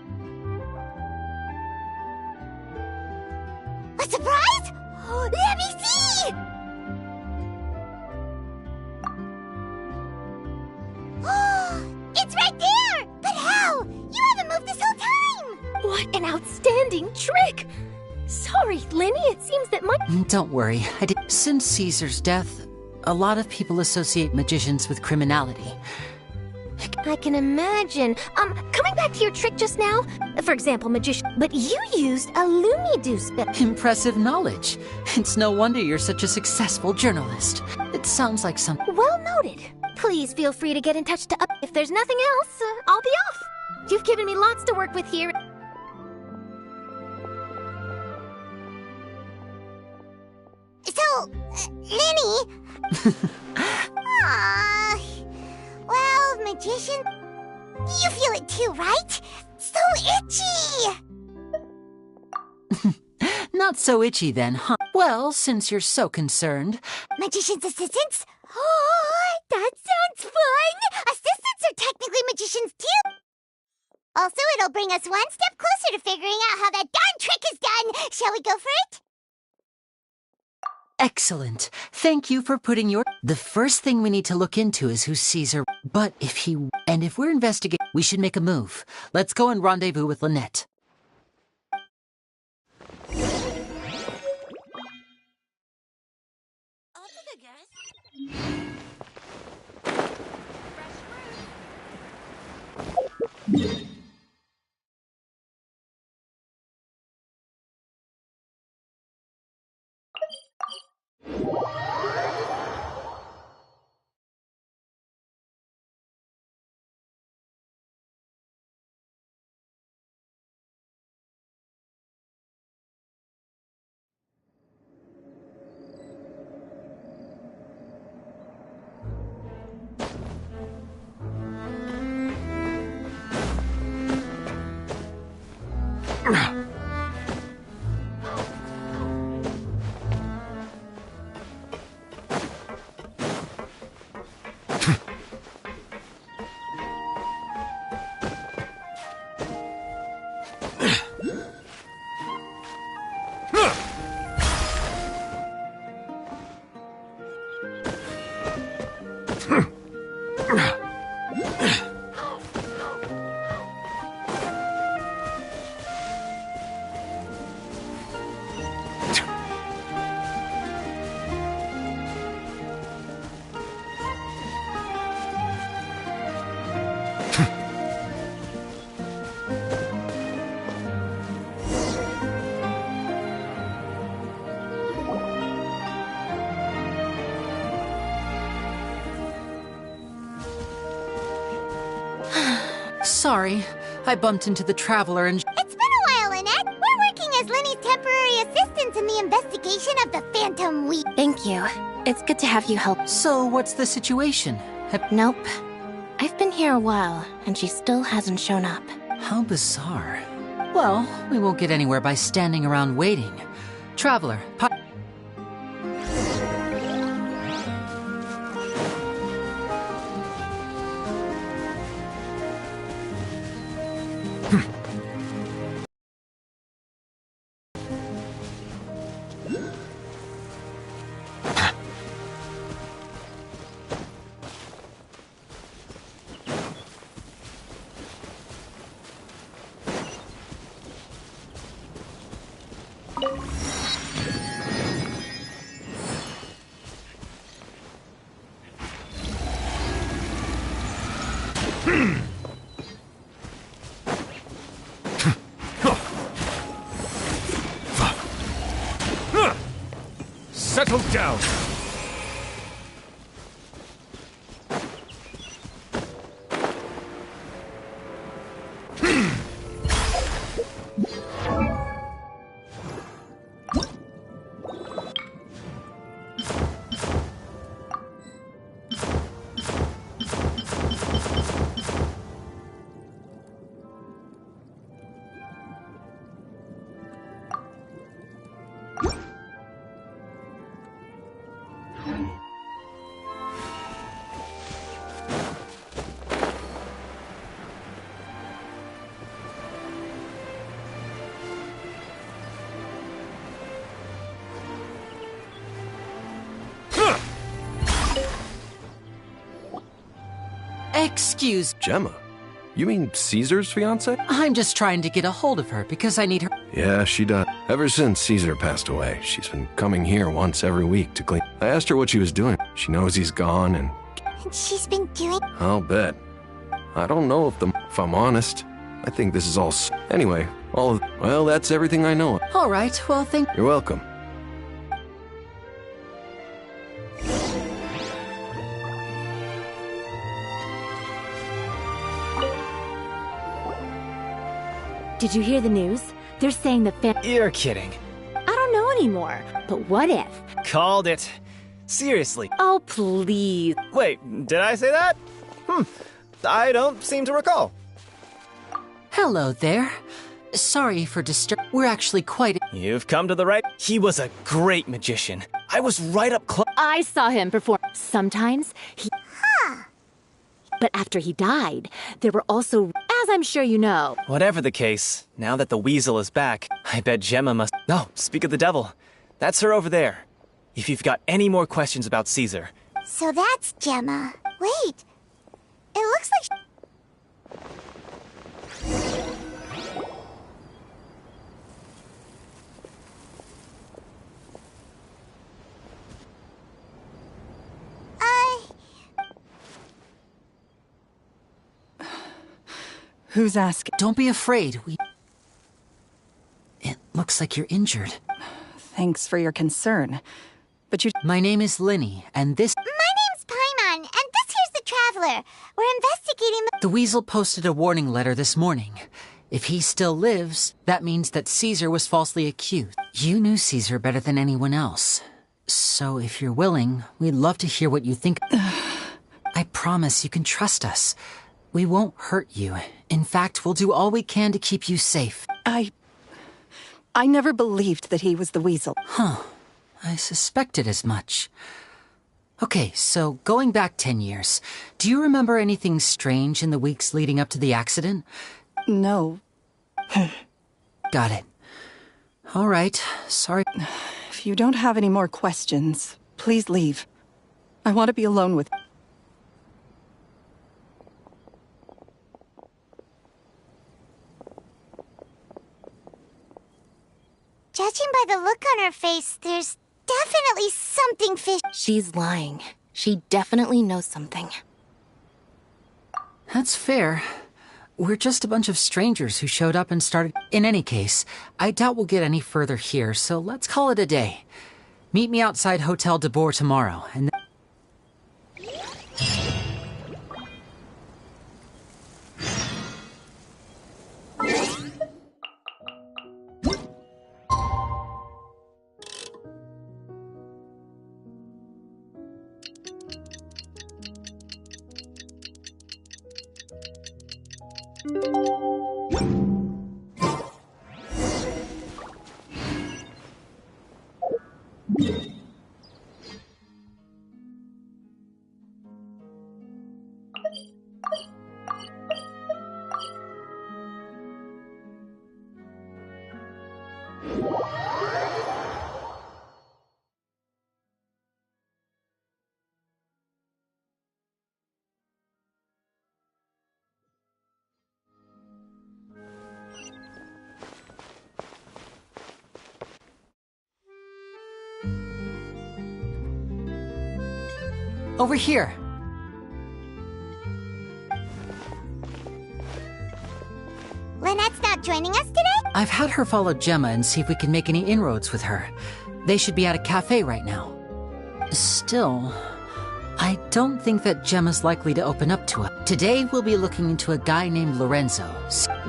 A surprise? Let me see! It's right there! But how? You haven't moved this whole time! What an outstanding trick! Sorry, Linny, it seems that my... Don't worry. Since Caesar's death, a lot of people associate magicians with criminality. I can imagine. Coming back to your trick just now, for example, magician, but you used a Lumidu spell. Impressive knowledge. It's no wonder you're such a successful journalist. It sounds like something... Well noted. Please feel free to get in touch to up. If there's nothing else, I'll be off. You've given me lots to work with here. So, Linny... Well, magician... You feel it too, right? So itchy! Not so itchy then, huh? Well, since you're so concerned... Magician's assistants? Oh, that sounds fun! Assistants are technically magicians too! Also, it'll bring us one step closer to figuring out how that darn trick is done! Shall we go for it? Excellent. Thank you for putting your... The first thing we need to look into is who Caesar... But if he... And if we're investigating... We should make a move. Let's go and rendezvous with Lynette. Sorry, I bumped into the Traveler and... It's been a while, Annette. We're working as Lenny's temporary assistants in the investigation of the Phantom Weed. Thank you. It's good to have you help. So, what's the situation? Nope. I've been here a while, and she still hasn't shown up. How bizarre. Well, we won't get anywhere by standing around waiting. Traveler, Settle down. Excuse... Gemma? You mean Caesar's fiancé? I'm just trying to get a hold of her because I need her... Yeah, she does. Ever since Caesar passed away, she's been coming here once every week to clean. I asked her what she was doing. She knows he's gone and... And she's been doing... I'll bet. I don't know if I'm honest. I think this is all... Anyway, well, that's everything I know. All right, well, You're welcome. Did you hear the news? They're saying the You're kidding. I don't know anymore, but what if? Called it. Seriously. Oh, please. Wait, did I say that? I don't seem to recall. Hello there. Sorry for We're actually quite... You've come to the right... He was a great magician. I was right up close... I saw him perform. Sometimes he... But after he died, there were also... As I'm sure you know. Whatever the case, now that the weasel is back, I bet Gemma must... No, speak of the devil. That's her over there. If you've got any more questions about Caesar... So that's Gemma. Wait. It looks like... Who's asking? Don't be afraid. It looks like you're injured. Thanks for your concern. But you... My name is Linny, and this... My name's Paimon, and this here's the Traveler. We're investigating The Weasel posted a warning letter this morning. If he still lives, that means that Caesar was falsely accused. You knew Caesar better than anyone else. So if you're willing, we'd love to hear what you think. I promise you can trust us. We won't hurt you. In fact, we'll do all we can to keep you safe. I never believed that he was the weasel. Huh. I suspected as much. Okay, so going back 10 years, do you remember anything strange in the weeks leading up to the accident? No. Got it. All right, sorry. If you don't have any more questions, please leave. I want to be alone with... Judging by the look on her face, there's definitely something fishy. She's lying. She definitely knows something. That's fair. We're just a bunch of strangers who showed up and started... In any case, I doubt we'll get any further here, so let's call it a day. Meet me outside Hotel de Boer tomorrow, and then... Over here! Lynette's not joining us today? I've had her follow Gemma and see if we can make any inroads with her. They should be at a cafe right now. Still, I don't think that Gemma's likely to open up to us. Today we'll be looking into a guy named Lorenzo.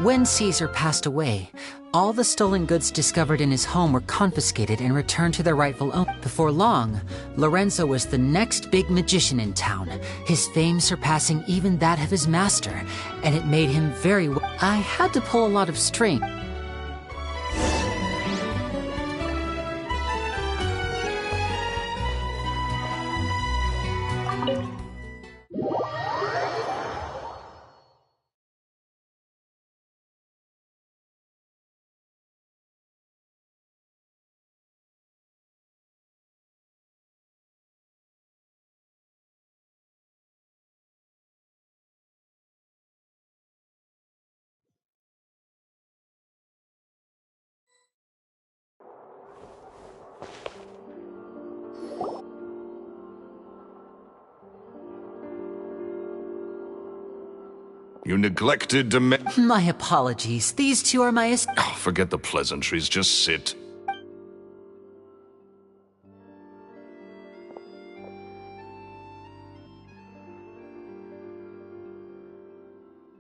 When Caesar passed away, all the stolen goods discovered in his home were confiscated and returned to their rightful owner. Before long, Lorenzo was the next big magician in town, his fame surpassing even that of his master, and it made him very well. I had to pull a lot of strings. You neglected to My apologies. These two are my... Oh, forget the pleasantries. Just sit.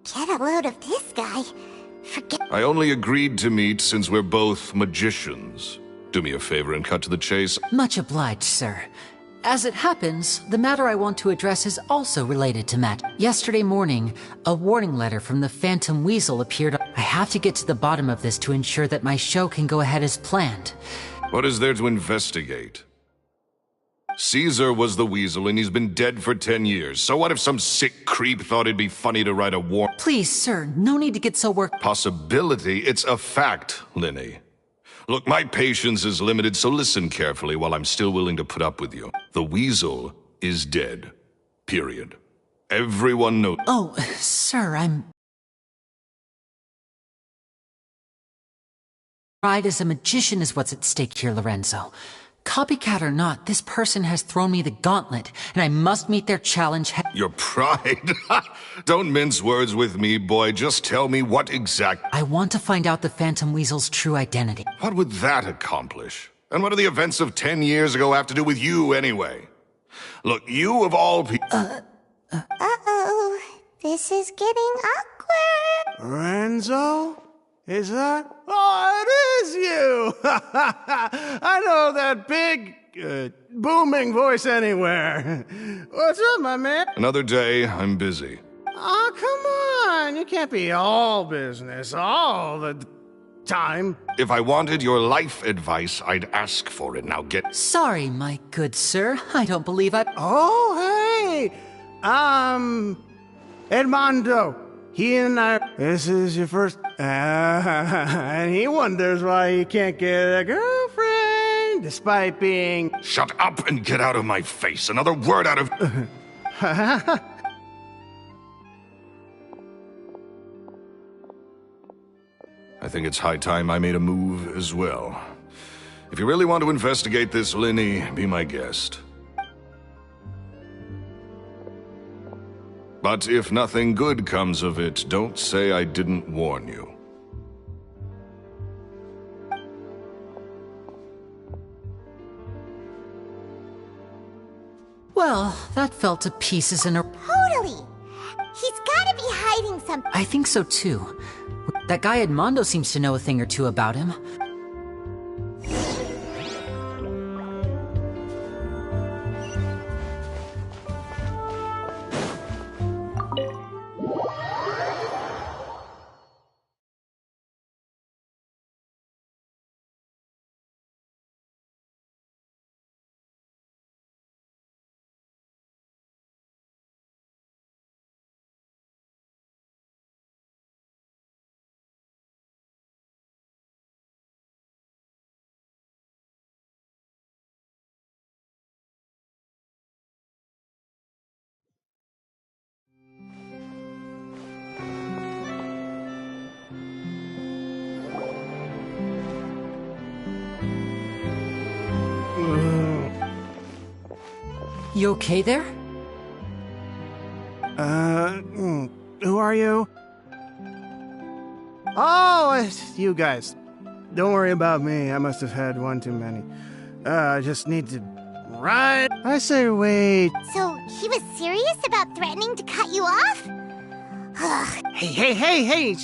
Get a load of this guy. Forget... I only agreed to meet since we're both magicians. Do me a favor and cut to the chase. Much obliged, sir. As it happens, the matter I want to address is also related to Matt. Yesterday morning, a warning letter from the Phantom Weasel appeared. I have to get to the bottom of this to ensure that my show can go ahead as planned. What is there to investigate? Caesar was the weasel and he's been dead for 10 years. So what if some sick creep thought it'd be funny to write a warning? Please, sir, no need to get so worked. Possibility? It's a fact, Linny. Look, my patience is limited, so listen carefully while I'm still willing to put up with you. The weasel is dead. Period. Everyone knows. Oh, sir, I'm... Pride as a magician is what's at stake here, Lorenzo. Copycat or not, this person has thrown me the gauntlet, and I must meet their challenge. Your pride? Don't mince words with me, boy. Just tell me what exactly... I want to find out the Phantom Weasel's true identity. What would that accomplish? And what do the events of 10 years ago have to do with you, anyway? Look, you of all people... Uh-oh. This is getting awkward. Lorenzo? Is that? Oh, it is you! I know that big, booming voice anywhere. What's up, my man? Another day, I'm busy. Oh, come on. You can't be all business all the... time. If I wanted your life advice, I'd ask for it. Now get... Sorry, my good sir. I don't believe I... Oh, hey! Edmondo. He and I... This is your first... and he wonders why he can't get a girlfriend, despite being... Shut up and get out of my face. Another word out of... I think it's high time I made a move as well. If you really want to investigate this, Lenny, be my guest. But if nothing good comes of it, don't say I didn't warn you. Well, that fell to pieces in a... Totally. He's gotta be hiding something. I think so too. That guy Edmondo seems to know a thing or two about him. You okay there? Who are you? Oh, it's you guys. Don't worry about me. I must have had one too many. I just need to... Right? I say wait. So, he was serious about threatening to cut you off? Hey!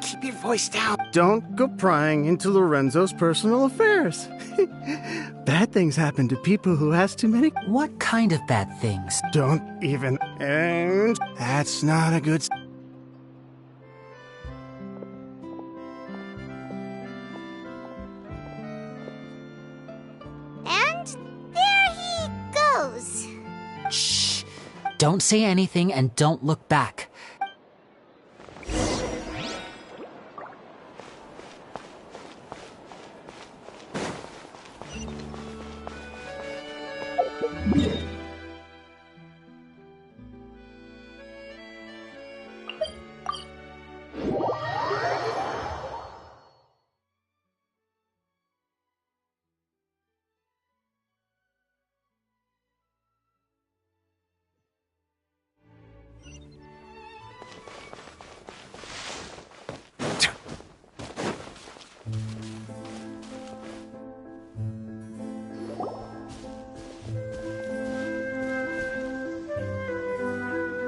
Keep your voice down. Don't go prying into Lorenzo's personal affairs. Bad things happen to people who ask too many... What kind of bad things? Don't even... And that's not a good... And there he goes. Shh! Don't say anything and don't look back.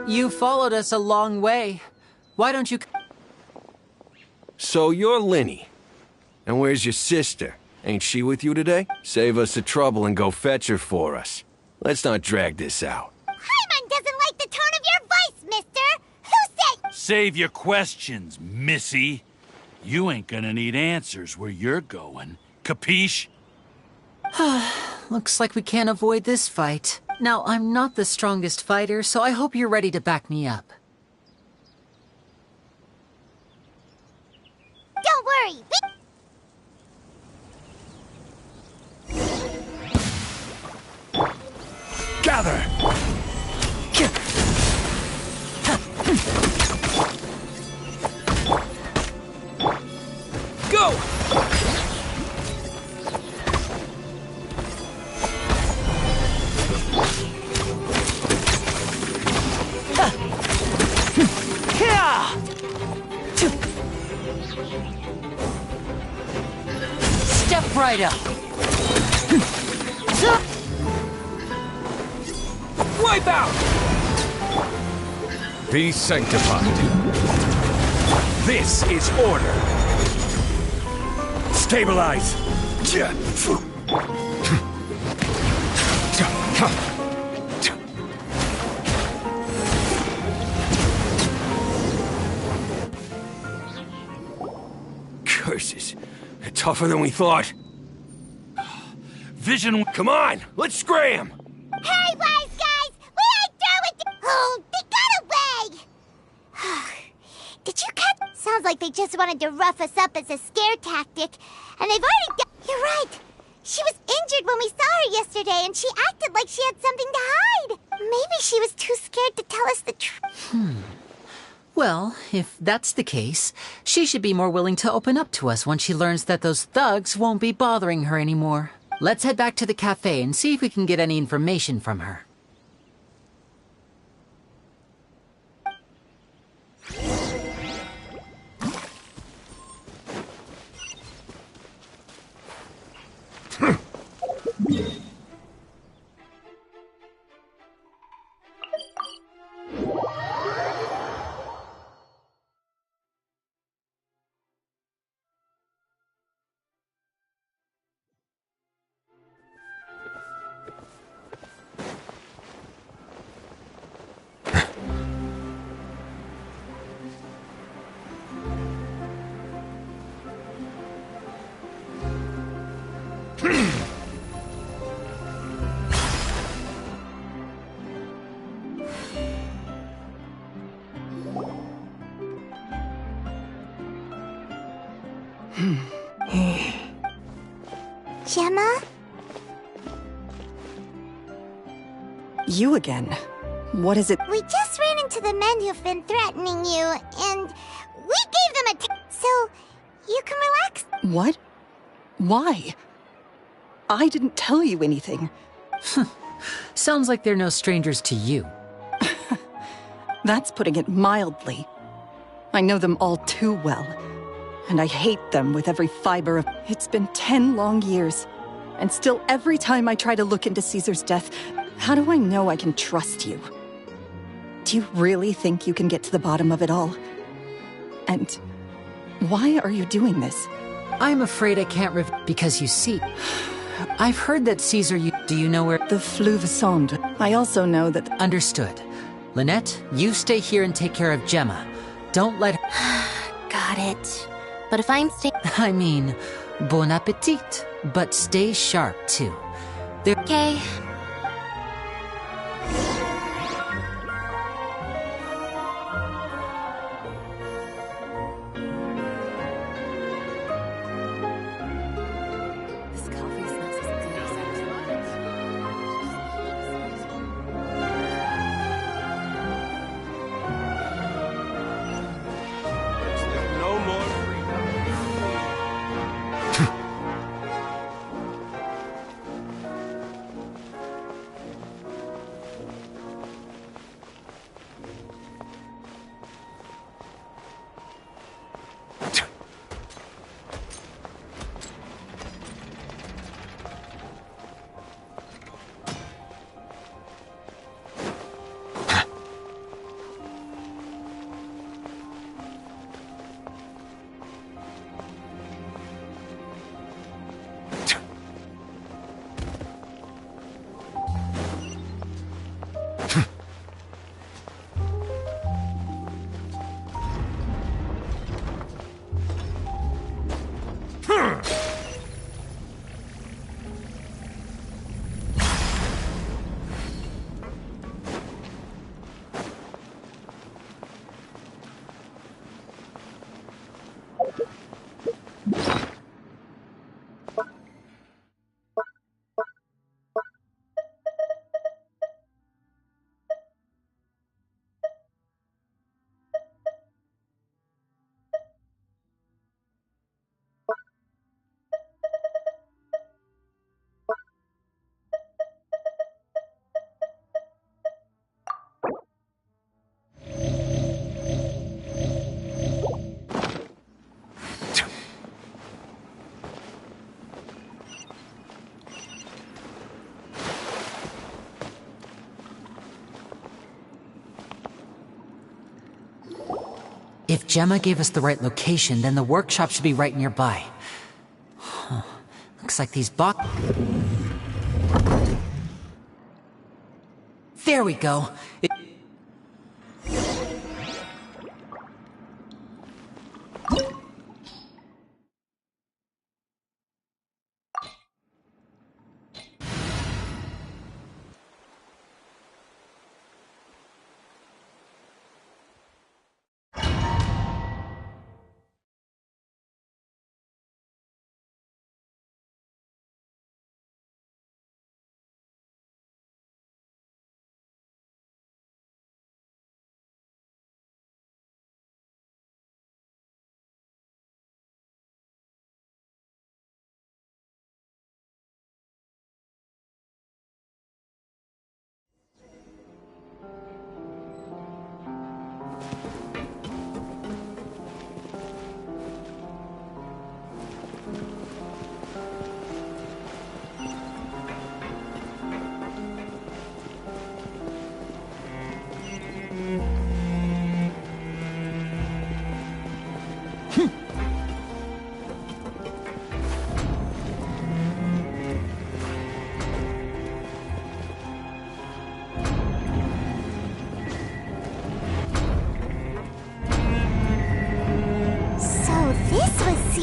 You followed us a long way. Why don't you... So you're Lenny. And where's your sister? Ain't she with you today? Save us the trouble and go fetch her for us. Let's not drag this out. Paimon doesn't like the tone of your voice, mister! Who said... Save your questions, missy. You ain't gonna need answers where you're going. Capiche? Looks like we can't avoid this fight. Now, I'm not the strongest fighter, so I hope you're ready to back me up. Don't worry, Gather! Go! Step right up. Wipe out! Be sanctified. This is order. Stabilize. Curses. They're tougher than we thought. Vision... Come on, let's scram! Hey, wise guys! We ain't through with Oh, they got away! Did you catch? Sounds like they just wanted to rough us up as a scare tactic. And they've already got... You're right. She was injured when we saw her yesterday, and she acted like she had something to hide. Maybe she was too scared to tell us the truth. Well, if that's the case, she should be more willing to open up to us once she learns that those thugs won't be bothering her anymore. Let's head back to the cafe and see if we can get any information from her. Gemma? You again. What is it? We just ran into the men who've been threatening you, and we gave them so you can relax. What? Why? I didn't tell you anything. Sounds like they're no strangers to you. That's putting it mildly. I know them all too well, and I hate them with every fiber of... It's been 10 long years, and still every time I try to look into Caesar's death, how do I know I can trust you? Do you really think you can get to the bottom of it all? And why are you doing this? I'm afraid I can't because you see... I've heard that Caesar do you know where... The Fluvescent. I also know that... Understood. Lynette, you stay here and take care of Gemma. Don't let her... Got it. But if I'm I mean, bon appetit. But stay sharp, too. Okay. No more If Gemma gave us the right location, then the workshop should be right nearby. Huh. Looks like these There we go.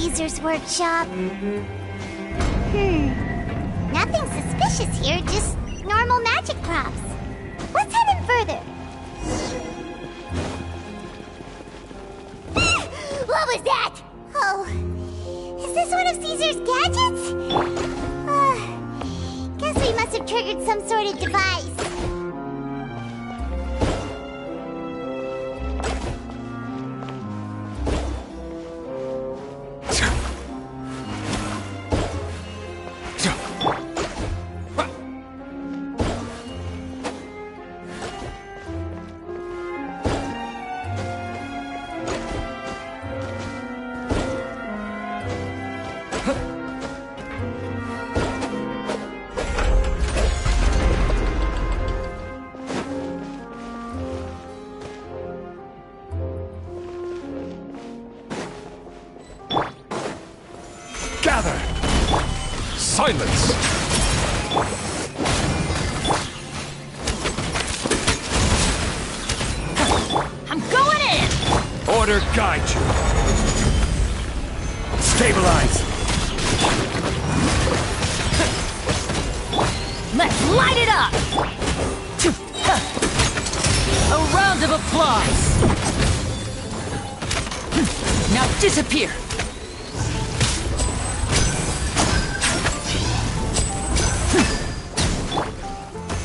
Caesar's workshop. Nothing suspicious here, just normal magic props. Let's head in further. What was that? Oh, is this one of Caesar's gadgets? Guess we must have triggered some sort of device. Gather! Silence! I'm going in! Order guide you. Stabilize! Let's light it up! A round of applause! Now disappear!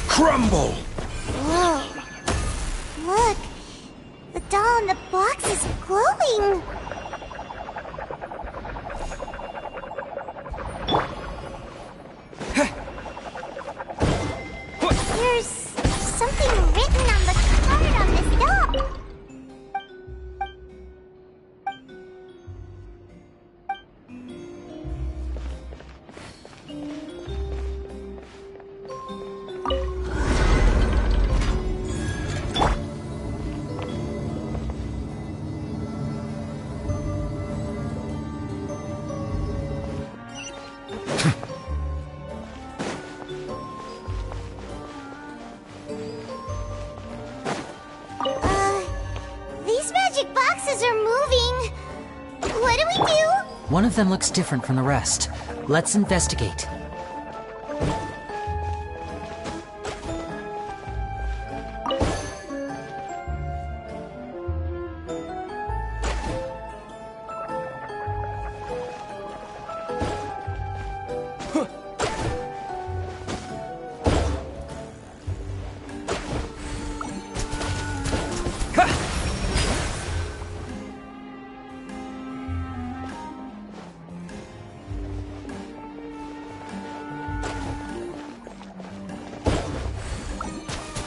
Crumble! Whoa. Look. The doll in the box is glowing. There's something written on the card on this doll. These magic boxes are moving. What do we do? One of them looks different from the rest. Let's investigate.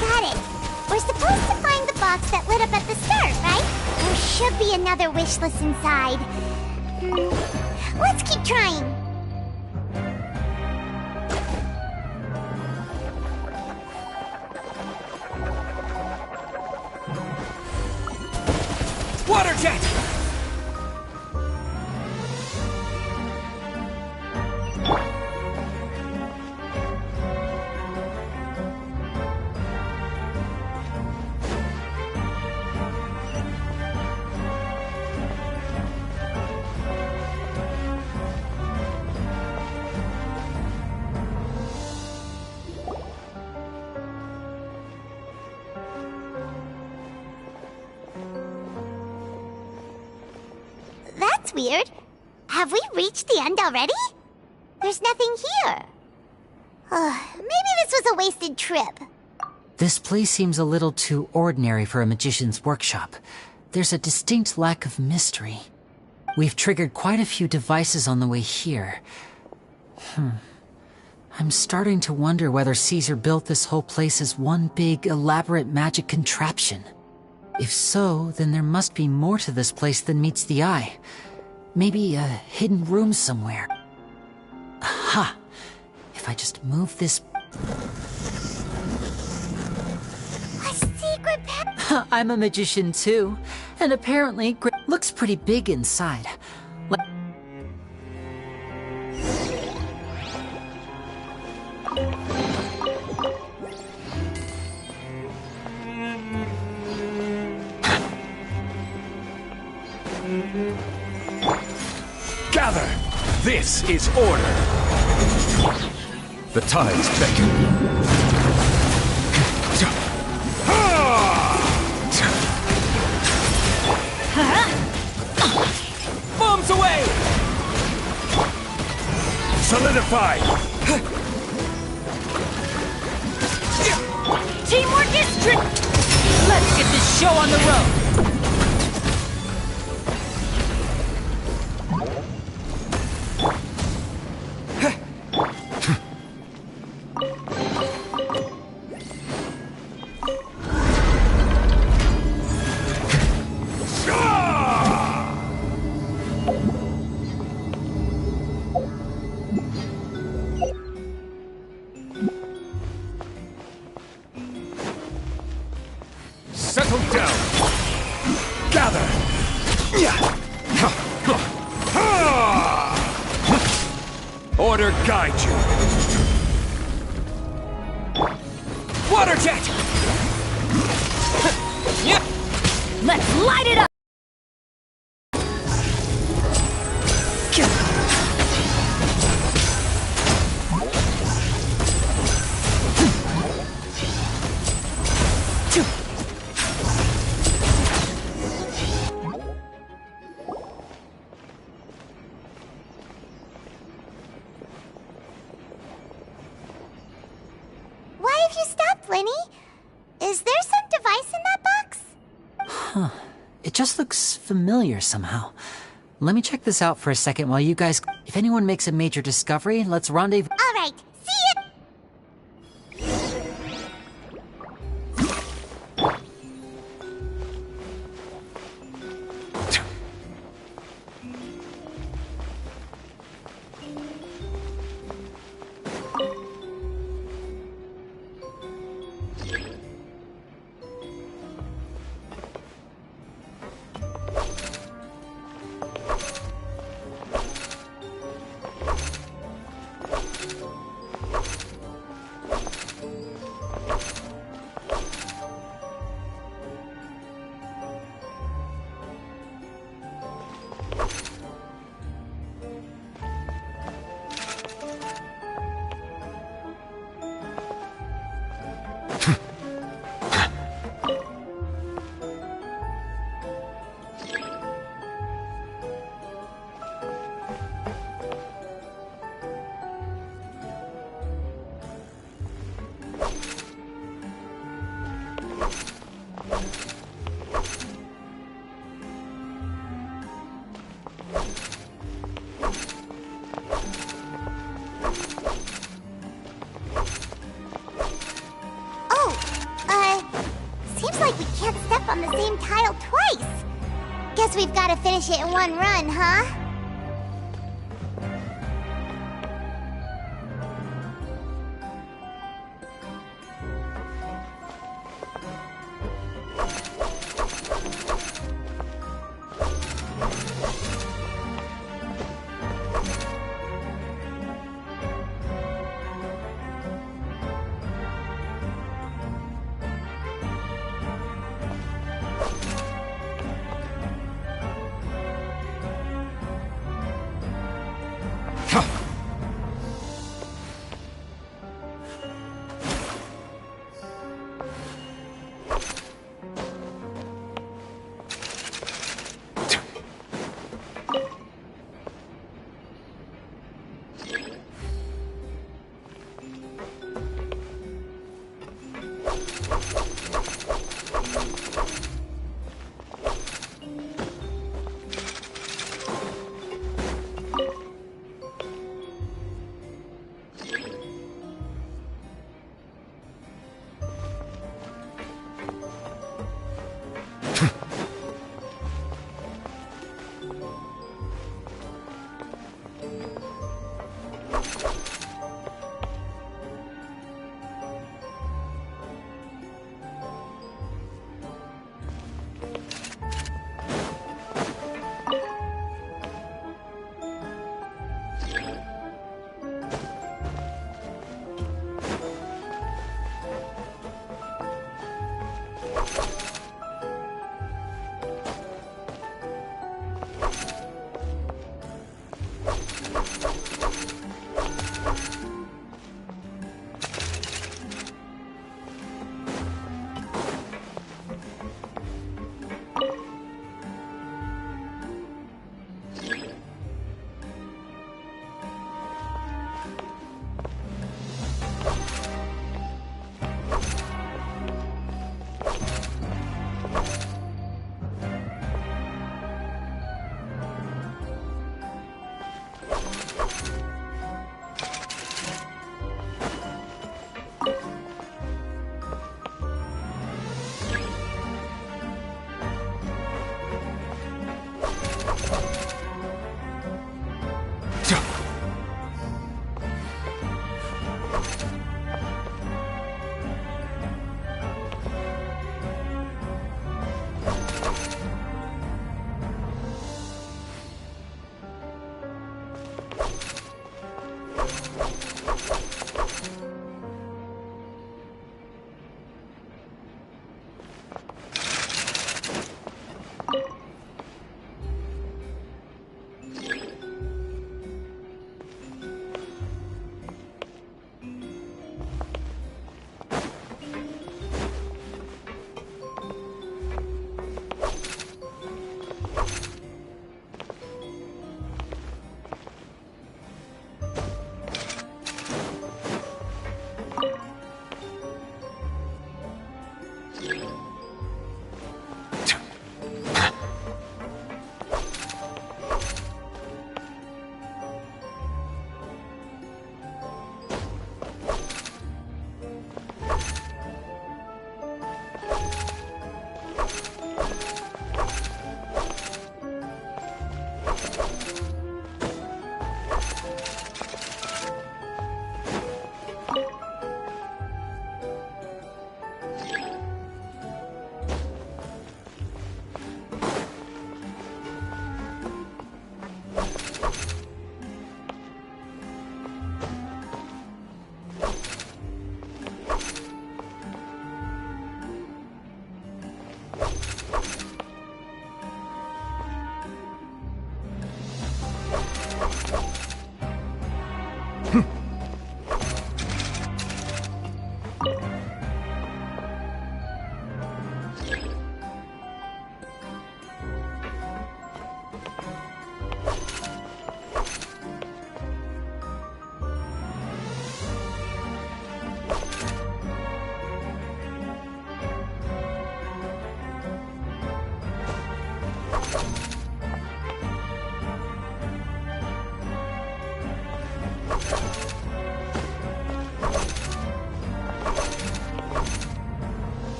Got it. We're supposed to find the box that lit up at the start, right? There should be another wish list inside. Let's keep trying. Water jet! That's weird. Have we reached the end already? There's nothing here. Maybe this was a wasted trip. This place seems a little too ordinary for a magician's workshop. There's a distinct lack of mystery. We've triggered quite a few devices on the way here. I'm starting to wonder whether Caesar built this whole place as one big, elaborate magic contraption. If so, then there must be more to this place than meets the eye. Maybe a hidden room somewhere. Aha! If I just move this... A secret path. I'm a magician too, and apparently looks pretty big inside. Gather! This is order! The tides beckon. Bombs away! Solidify! Teamwork is trick. Let's get this show on the road. Settle down! Gather! Order guide you! Water jet! Let's light it up! Why have you stopped, Lenny? Is there some device in that box? Huh. It just looks familiar somehow. Let me check this out for a second while you guys... If anyone makes a major discovery, let's rendezvous... All right, see ya! Seems like we can't step on the same tile twice. Guess we've got to finish it in one run, huh?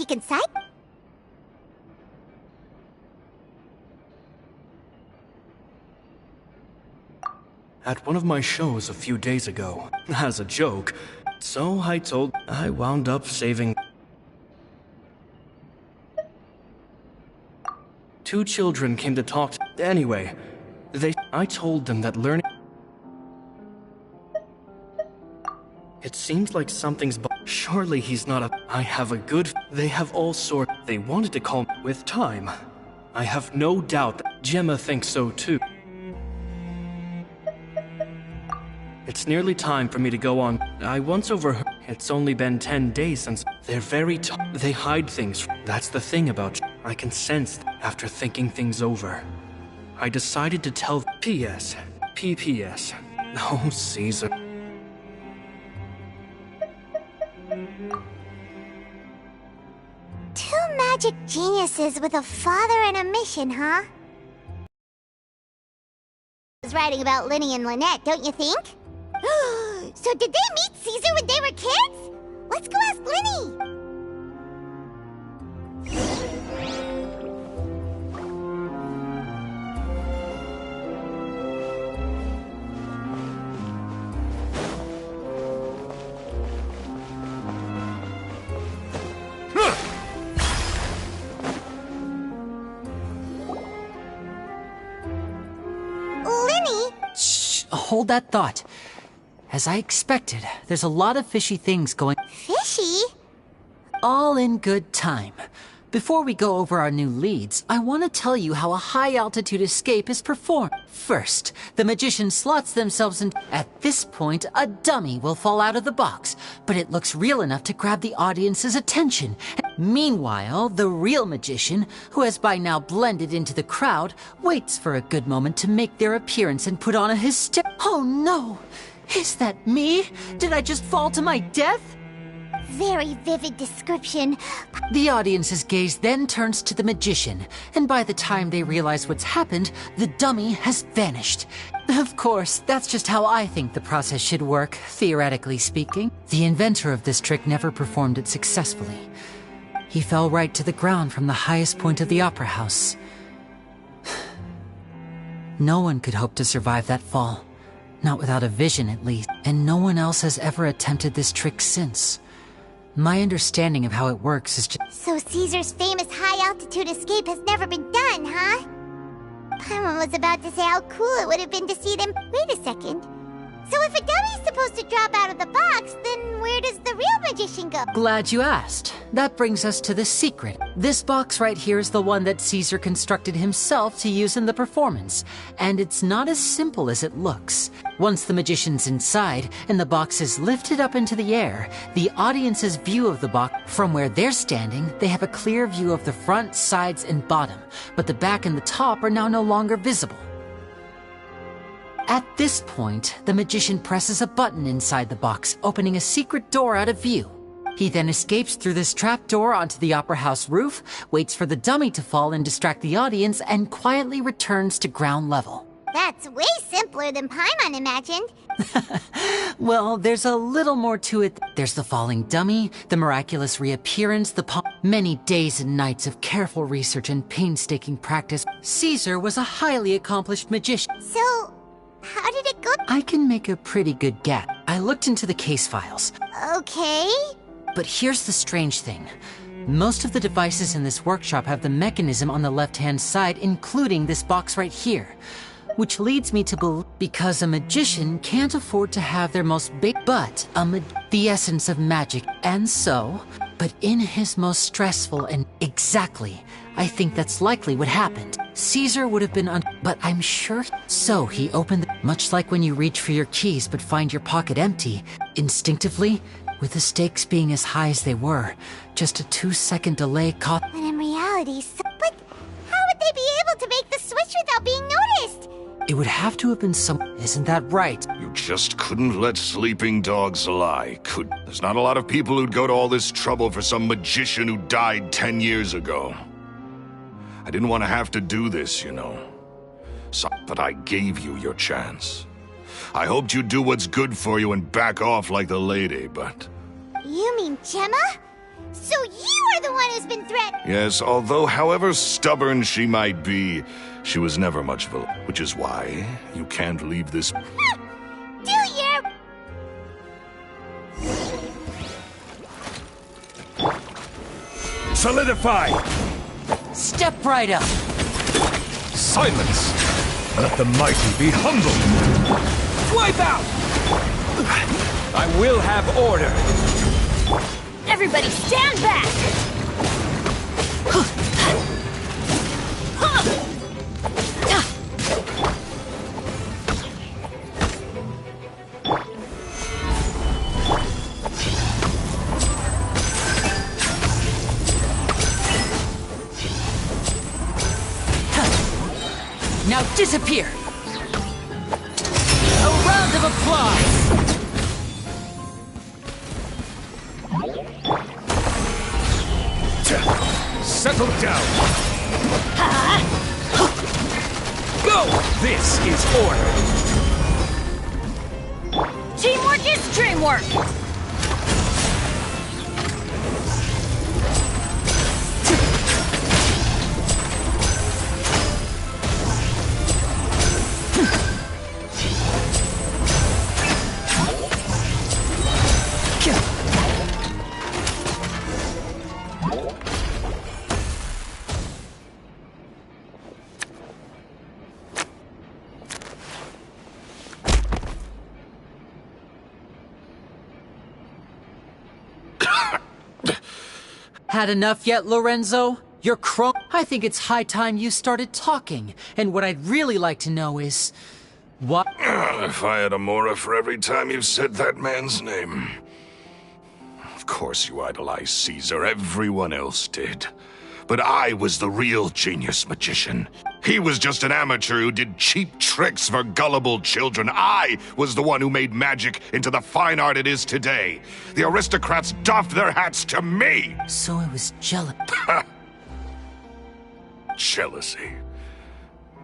peek inside? At one of my shows a few days ago, as a joke, so I wound up saving 2 children came to talk to. Anyway, I told them that learning. It seems like something's. Surely he's not a. I have a good. They have all sort. They wanted to call me with time. I have no doubt that Gemma thinks so too. It's nearly time for me to go on. I once overheard. It's only been 10 days since. They're very they hide things. That's the thing about. I can sense after thinking things over. I decided to tell. P.S. P.P.S. Oh, Caesar. Two magic geniuses with a father and a mission, huh? I was writing about Linny and Lynette, don't you think? So did they meet Caesar when they were kids? Let's go ask Linny! Hold that thought. As I expected, there's a lot of fishy things going. Fishy? All in good time. Before we go over our new leads, I want to tell you how a high-altitude escape is performed. First, the magician slots themselves in. At this point, a dummy will fall out of the box, but it looks real enough to grab the audience's attention. Meanwhile, the real magician, who has by now blended into the crowd, waits for a good moment to make their appearance and put on a Oh no! Is that me? Did I just fall to my death? Very vivid description. The audience's gaze then turns to the magician, and by the time they realize what's happened, the dummy has vanished. Of course, that's just how I think the process should work, theoretically speaking. The inventor of this trick never performed it successfully. He fell right to the ground from the highest point of the opera house. No one could hope to survive that fall. Not without a vision, at least. And no one else has ever attempted this trick since. My understanding of how it works is just... So Caesar's famous high-altitude escape has never been done, huh? Paimon was about to say how cool it would have been to see them... Wait a second. So if a dummy's supposed to drop out of the box, then where does the real magician go? Glad you asked. That brings us to the secret. This box right here is the one that Caesar constructed himself to use in the performance. And it's not as simple as it looks. Once the magician's inside, and the box is lifted up into the air, the audience's view of the box, from where they're standing, they have a clear view of the front, sides, and bottom. But the back and the top are now no longer visible. At this point, the magician presses a button inside the box, opening a secret door out of view. He then escapes through this trapdoor onto the opera house roof, waits for the dummy to fall and distract the audience, and quietly returns to ground level. That's way simpler than Paimon imagined. Well, there's a little more to it. There's the falling dummy, the miraculous reappearance, many days and nights of careful research and painstaking practice. Caesar was a highly accomplished magician. So... how did it go? I can make a pretty good guess. I looked into the case files. Okay. But here's the strange thing. Most of the devices in this workshop have the mechanism on the left-hand side, including this box right here. Which leads me to believe, because a magician can't afford to have their most the essence of magic, and so, but in his most stressful and exactly, I think that's likely what happened. Caesar would have been but I'm sure. So he opened much like when you reach for your keys but find your pocket empty, instinctively, with the stakes being as high as they were, just a 2-second delay caught. When in reality, but how would they be able to make the switch without being noticed? It would have to have been isn't that right? You just couldn't let sleeping dogs lie, could? There's not a lot of people who'd go to all this trouble for some magician who died 10 years ago. I didn't want to have to do this, you know. But I gave you your chance. I hoped you'd do what's good for you and back off like the lady, but... You mean Gemma? So you are the one who's been threatened. Yes, although however stubborn she might be, she was never much of a... Which is why you can't leave this... Do your... Solidify! Step right up! Silence! Let the mighty be humbled! Wipe out! I will have order! Everybody stand back! Now disappear! A round of applause! Settle down! Go! This is order! Teamwork is dreamwork! Had enough yet, Lorenzo? You're I think it's high time you started talking. And what I'd really like to know is... what? If I had a mora for every time you said that man's name. Of course you idolized Caesar, everyone else did. But I was the real genius magician. He was just an amateur who did cheap tricks for gullible children. I was the one who made magic into the fine art it is today. The aristocrats doffed their hats to me! So it was jealous. Jealousy.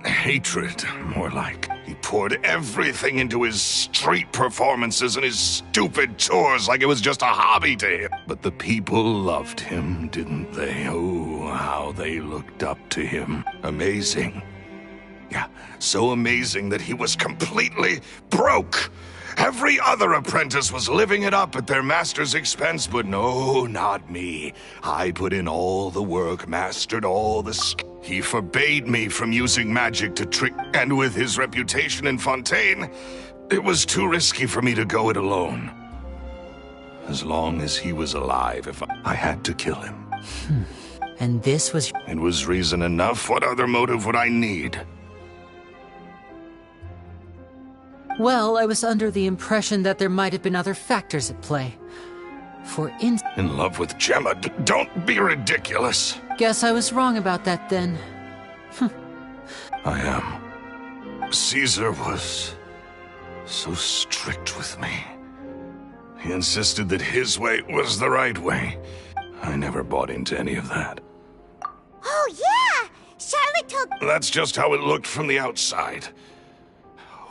Hatred, more like. He poured everything into his street performances and his stupid tours like it was just a hobby to him. But the people loved him, didn't they? Oh, how they looked up to him. Amazing. Yeah, so amazing that he was completely broke. Every other apprentice was living it up at their master's expense, but no, not me. I put in all the work, mastered all the He forbade me from using magic to trick, and with his reputation in Fontaine, it was too risky for me to go it alone. As long as he was alive, if I had to kill him. And this was... It was reason enough. What other motive would I need? Well, I was under the impression that there might have been other factors at play. For instance... In love with Gemma? Don't be ridiculous. Guess I was wrong about that then. I am. Caesar was so strict with me. He insisted that his way was the right way. I never bought into any of that. Oh, yeah! Charlotte told... That's just how it looked from the outside.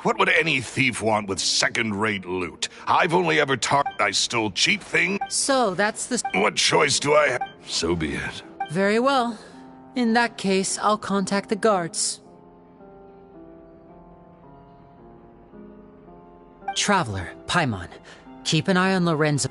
What would any thief want with second-rate loot? I've only ever I stole cheap things. So, that's the... What choice do I have? So be it. Very well. In that case, I'll contact the guards. Traveler, Paimon, keep an eye on Lorenzo.